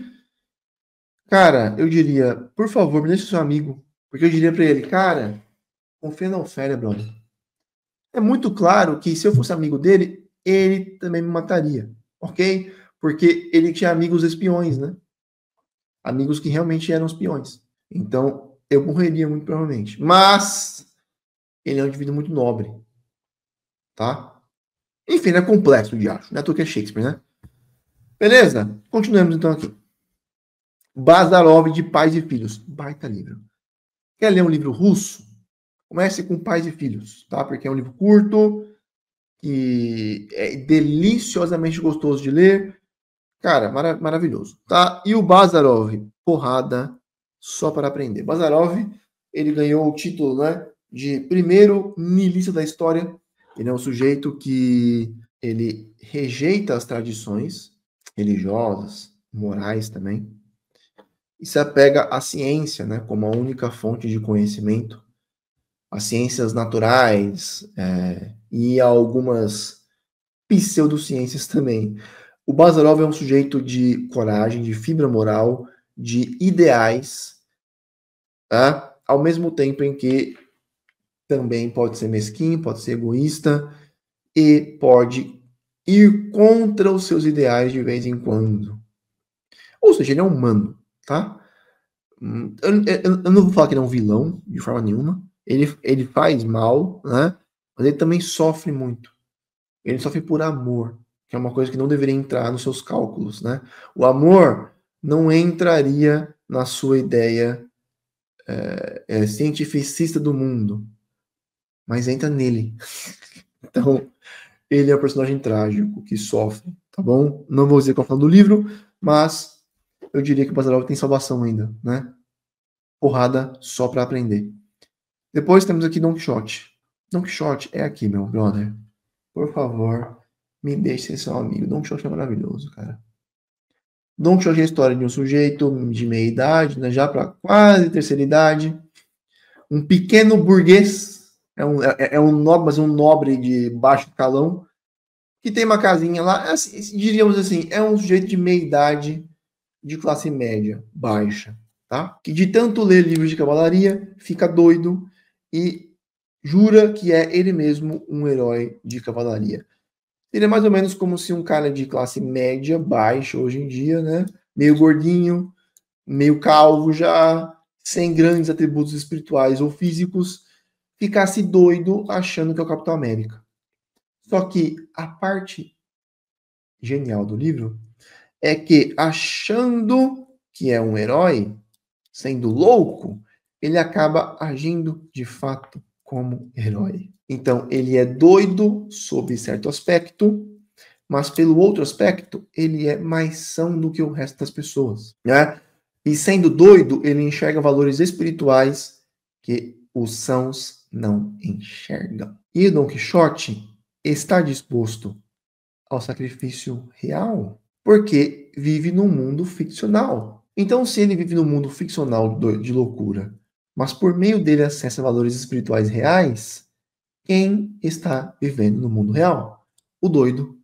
cara, eu diria, por favor, me deixe seu amigo. Porque eu diria pra ele, cara, confia na Ofélia, brother. É muito claro que se eu fosse amigo dele, ele também me mataria, ok? Porque ele tinha amigos espiões, né? Amigos que realmente eram espiões. Então, eu morreria muito provavelmente. Mas, ele é um indivíduo muito nobre, tá? Enfim, é complexo de acho, né? Porque é Shakespeare, né? Beleza? Continuemos então aqui. Bazarov de Pais e Filhos. Baita livro. Quer ler um livro russo? Comece com Pais e Filhos, tá? Porque é um livro curto, que é deliciosamente gostoso de ler. Cara, maravilhoso, tá? E o Bazarov, porrada só para aprender. Bazarov, ele ganhou o título, né, de primeiro niilista da história. Ele é um sujeito que ele rejeita as tradições religiosas, morais também, e se apega à ciência, né, como a única fonte de conhecimento, às ciências naturais, e a algumas pseudociências também. O Bazarov é um sujeito de coragem, de fibra moral, de ideais, tá? Ao mesmo tempo em que também pode ser mesquinho, pode ser egoísta e pode ir contra os seus ideais de vez em quando. Ou seja, ele é humano, tá? Eu não vou falar que ele é um vilão, de forma nenhuma. Ele faz mal, né? Mas ele também sofre muito. Ele sofre por amor, que é uma coisa que não deveria entrar nos seus cálculos, né? O amor não entraria na sua ideia cientificista do mundo, mas entra nele. Então, ele é um personagem trágico que sofre, tá bom? Não vou dizer qual é o final do livro, mas eu diria que o Bazarov tem salvação ainda, né? Porrada só para aprender. Depois temos aqui Don Quixote. Don Quixote é aqui, meu brother. Por favor, me deixe ser seu amigo. Don Quixote é maravilhoso, cara. Don Quixote é a história de um sujeito de meia idade, né, já para quase terceira idade, um pequeno burguês, é um nobre, mas um nobre de baixo calão, que tem uma casinha lá, assim, diríamos assim, é um sujeito de meia idade, de classe média, baixa, tá? Que de tanto ler livros de cavalaria, fica doido e jura que é ele mesmo um herói de cavalaria. Seria mais ou menos como se um cara de classe média, baixa hoje em dia, né? Meio gordinho, meio calvo já, sem grandes atributos espirituais ou físicos, ficasse doido achando que é o Capitão América. Só que a parte genial do livro é que, achando que é um herói, sendo louco, ele acaba agindo de fato como herói. Então, ele é doido sob certo aspecto, mas pelo outro aspecto, ele é mais são do que o resto das pessoas, né? E sendo doido, ele enxerga valores espirituais que os sãos não enxergam. E Don Quixote está disposto ao sacrifício real, porque vive num mundo ficcional. Então, se ele vive num mundo ficcional de loucura, mas por meio dele acessa valores espirituais reais, Quem está vivendo no mundo real? O doido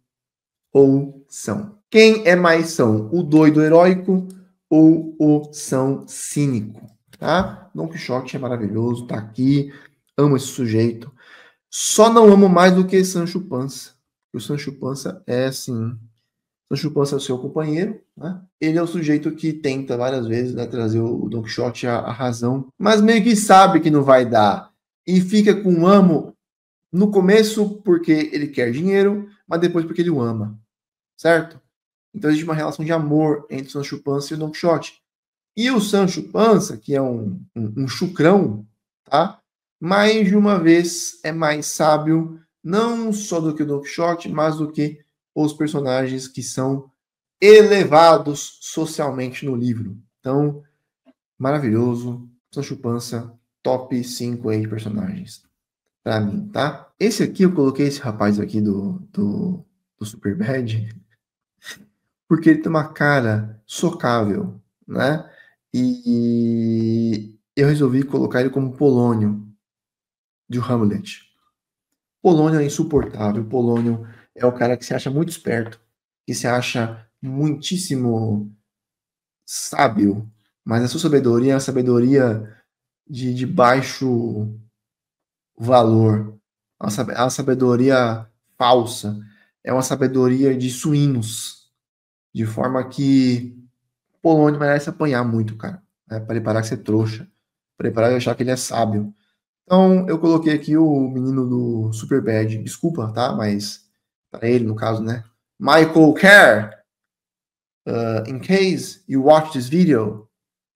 ou são? Quem é mais são? O doido heróico ou o são cínico? Tá? Don Quixote é maravilhoso, tá aqui, amo esse sujeito. Só não amo mais do que Sancho Panza. O Sancho Panza é assim. Sancho Panza é o seu companheiro, né? Ele é o sujeito que tenta várias vezes, né, trazer o Don Quixote à razão, mas meio que sabe que não vai dar. E fica com o amo no começo porque ele quer dinheiro, mas depois porque ele o ama, certo? Então existe uma relação de amor entre o Sancho Panza e o Don Quixote. E o Sancho Panza, que é um chucrão, tá? Mais de uma vez é mais sábio, não só do que o Don Quixote, mas do que os personagens que são elevados socialmente no livro. Então, maravilhoso. Sancho Panza, top 5 aí de personagens pra mim, tá? Esse aqui, eu coloquei esse rapaz aqui do Superbad, porque ele tem uma cara socável, né? E eu resolvi colocar ele como Polônio, de Hamlet. Polônio é insuportável. Polônio é o cara que se acha muito esperto, que se acha muitíssimo sábio, mas a sua sabedoria é uma sabedoria de baixo valor, é uma sabedoria falsa, é uma sabedoria de suínos, de forma que Polônio merece apanhar muito, cara, né, para ele parar de ser trouxa, para ele parar de achar que ele é sábio. Então, eu coloquei aqui o menino do Superbad, desculpa, tá? Mas, para ele, no caso, né? Michael Kerr, in case you watch this video,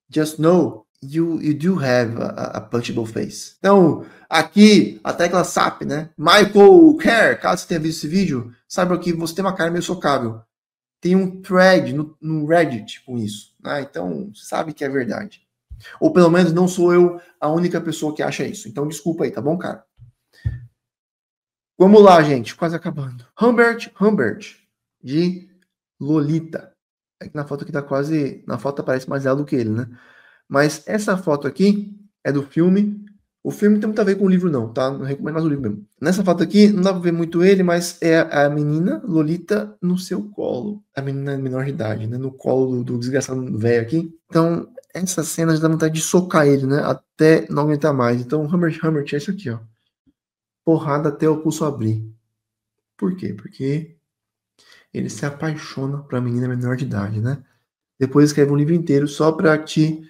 just know you do have a punchable face. Então, aqui, a tecla SAP, né? Michael Kerr, caso você tenha visto esse vídeo, saiba que você tem uma cara meio socável. Tem um thread no Reddit com isso, né? Então, sabe que é verdade. Ou pelo menos não sou eu a única pessoa que acha isso. Então, desculpa aí, tá bom, cara? Vamos lá, gente, quase acabando. Humbert, de Lolita. É que na foto aqui tá quase. Na foto aparece mais ela do que ele, né? Mas essa foto aqui é do filme. O filme não tem muito a ver com o livro, não, tá? Não recomendo mais o livro mesmo. Nessa foto aqui, não dá pra ver muito ele, mas é a menina Lolita no seu colo. A menina menor de idade, né? No colo do desgraçado velho aqui. Então, essa cena já dá vontade de socar ele, né? Até não aguentar mais. Então, Humbert é isso aqui, ó. Porrada até o pulso abrir. Por quê? Porque ele se apaixona por uma menina menor de idade, né? Depois escreve um livro inteiro só pra te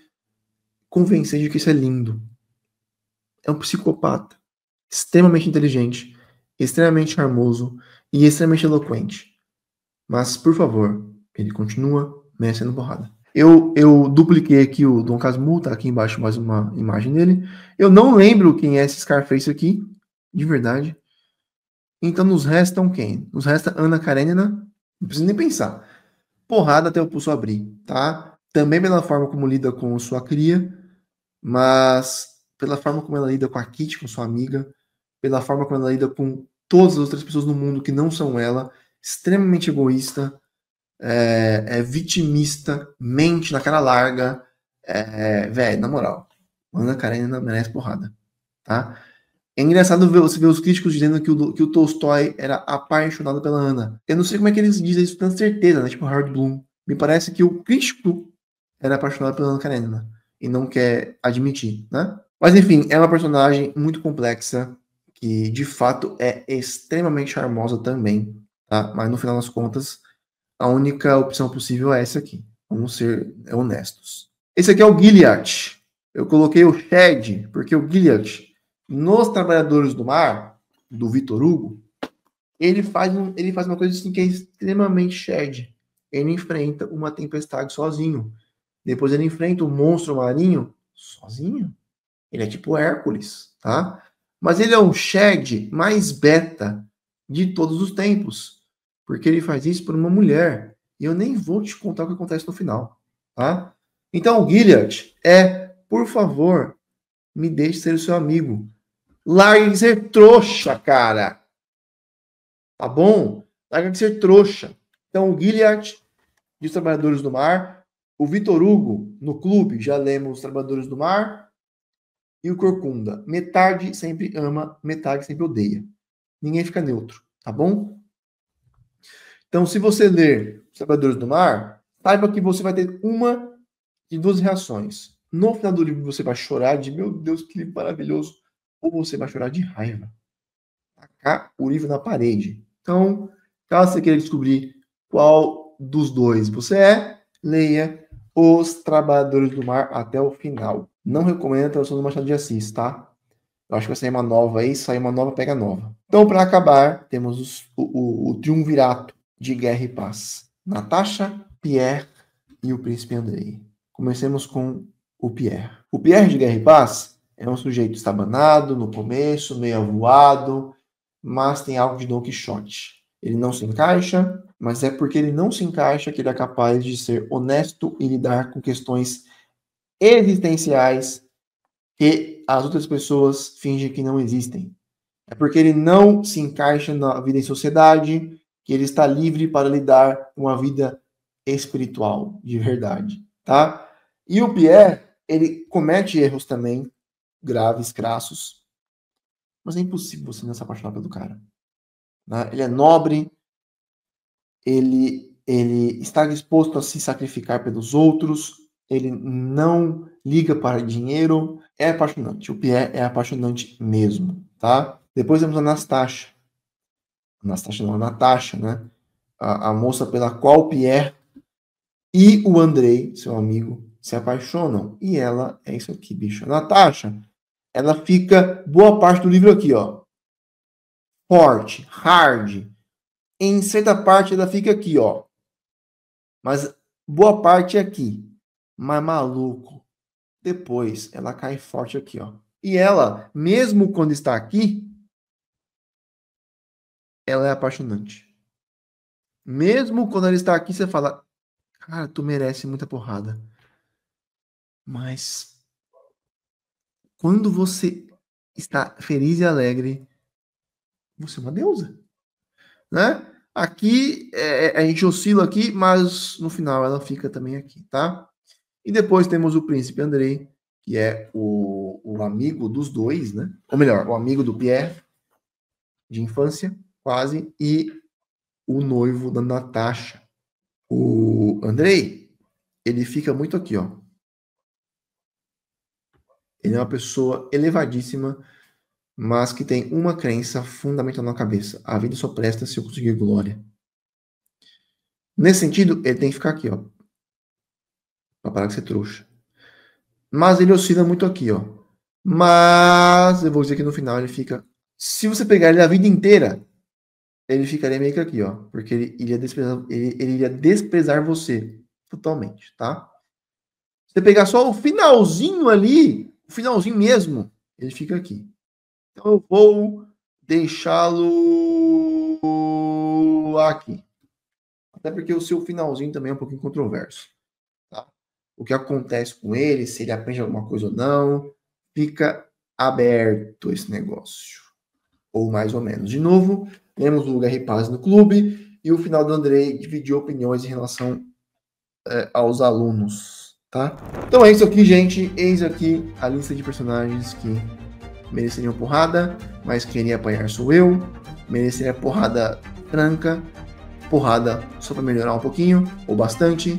convencer de que isso é lindo. É um psicopata, extremamente inteligente, extremamente charmoso e extremamente eloquente. Mas, por favor, ele continua merecendo porrada. Eu dupliquei aqui o Dom Casmurro, tá aqui embaixo mais uma imagem dele. Eu não lembro quem é esse Scarface aqui, de verdade. Então nos restam quem? Nos resta Ana Karenina, não precisa nem pensar. Porrada até o pulso abrir, tá? Também pela forma como lida com sua cria, mas pela forma como ela lida com a Kitty, com sua amiga, pela forma como ela lida com todas as outras pessoas no mundo que não são ela, extremamente egoísta, vitimista, mente na cara larga, velho, na moral, Ana Karenina merece porrada, tá? É engraçado ver, você ver os críticos dizendo que o Tolstói era apaixonado pela Ana. Eu não sei como é que eles dizem isso com certeza, né? Tipo Harold Bloom. Me parece que o crítico era apaixonado pela Ana Karenina e não quer admitir, né? Mas enfim, é uma personagem muito complexa que de fato é extremamente charmosa também, tá? Mas no final das contas, a única opção possível é essa aqui. Vamos ser honestos. Esse aqui é o Gilliatt. Eu coloquei o Shed porque o Gilliatt nos Trabalhadores do Mar, do Vitor Hugo, ele faz uma coisa assim que é extremamente Shed. Ele enfrenta uma tempestade sozinho. Depois ele enfrenta um monstro marinho sozinho. Ele é tipo Hércules, tá? Mas ele é o Shed mais beta de todos os tempos. Porque ele faz isso por uma mulher. E eu nem vou te contar o que acontece no final, tá? Então, o Gilliatt por favor, me deixe ser o seu amigo. Largue de ser trouxa, cara. Tá bom? Largue de ser trouxa. Então, o Gilliatt, de Trabalhadores do Mar. O Vitor Hugo, no clube, já lemos Os Trabalhadores do Mar. e o corcunda. Metade sempre ama, metade sempre odeia. Ninguém fica neutro, tá bom? Então, se você ler Os Trabalhadores do Mar, saiba que você vai ter uma de duas reações. No final do livro, você vai chorar de, meu Deus, que livro maravilhoso, ou você vai chorar de raiva. Tacar o livro na parede. Então, caso você queira descobrir qual dos dois você é, leia Os Trabalhadores do Mar até o final. Não recomendo a tradução do Machado de Assis, tá? Eu acho que vai sair uma nova aí, sai uma nova, pega nova. Então, para acabar, temos o triunvirato de Guerra e Paz. Natasha, Pierre e o Príncipe Andrei. Comecemos com o Pierre. O Pierre de Guerra e Paz é um sujeito estabanado no começo, meio avoado, mas tem algo de Don Quixote. Ele não se encaixa, mas é porque ele não se encaixa que ele é capaz de ser honesto e lidar com questões existenciais que as outras pessoas fingem que não existem. É porque ele não se encaixa na vida em sociedade que ele está livre para lidar com a vida espiritual, de verdade, tá? E o Pierre, ele comete erros também, graves, crassos, mas é impossível você não se apaixonar pelo cara. Né? Ele é nobre, ele está disposto a se sacrificar pelos outros, ele não liga para dinheiro, é apaixonante. O Pierre é apaixonante mesmo, tá? Depois temos a Natasha. A Natasha, né? A moça pela qual o Pierre e o Andrei, seu amigo, se apaixonam. E ela é isso aqui, bicho. A Natasha, ela fica boa parte do livro aqui, ó. Forte, hard. Em certa parte ela fica aqui, ó. Mas boa parte é aqui. Mas maluco. Depois ela cai forte aqui, ó. E ela, mesmo quando está aqui, ela é apaixonante. Mesmo quando ela está aqui, você fala, cara, tu merece muita porrada. Mas quando você está feliz e alegre, você é uma deusa, né? Aqui, a gente oscila aqui, mas no final ela fica também aqui, tá? E depois temos o Príncipe Andrei, que é o amigo dos dois, né? Ou melhor, o amigo do Pierre, de infância, quase, e o noivo da Natasha. O Andrei, ele fica muito aqui, ó. Ele é uma pessoa elevadíssima, mas que tem uma crença fundamental na cabeça. A vida só presta se eu conseguir glória. Nesse sentido, ele tem que ficar aqui, ó. Pra parar de ser trouxa. Mas ele oscila muito aqui, ó. Mas, eu vou dizer que no final ele fica... Se você pegar ele a vida inteira, ele ficaria meio que aqui, ó. Porque ele iria desprezar você totalmente, tá? Se você pegar só o finalzinho ali, o finalzinho mesmo, ele fica aqui. Então eu vou deixá-lo aqui. Até porque o seu finalzinho também é um pouquinho controverso. Tá? O que acontece com ele, se ele aprende alguma coisa ou não, fica aberto esse negócio. Ou mais ou menos. De novo, temos o Guerra e Paz no clube e o final do Andrei dividiu opiniões em relação aos alunos. Tá? Então é isso aqui, gente. Eis aqui a lista de personagens que mereceriam porrada, mas quem iria apanhar sou eu. Mereceria porrada franca, porrada só para melhorar um pouquinho, ou bastante.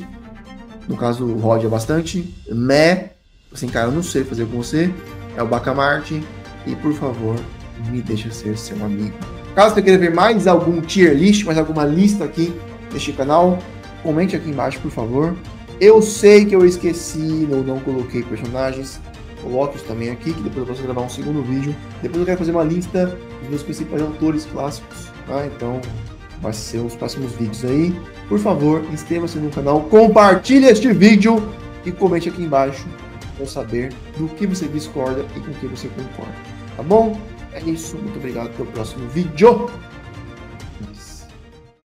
No caso do Rod é bastante. Assim, cara, eu não sei fazer com você. É o Bacamarte. E por favor, me deixa ser seu amigo. Caso você queira ver mais algum tier list, mais alguma lista aqui neste canal, comente aqui embaixo, por favor. Eu sei que eu esqueci, eu não coloquei personagens. Coloque isso também aqui, que depois eu posso gravar um segundo vídeo. Depois eu quero fazer uma lista dos meus principais autores clássicos, tá? Então, vai ser os próximos vídeos aí. Por favor, inscreva-se no canal, compartilhe este vídeo e comente aqui embaixo para eu saber do que você discorda e com o que você concorda, tá bom? É isso, muito obrigado, até o próximo vídeo.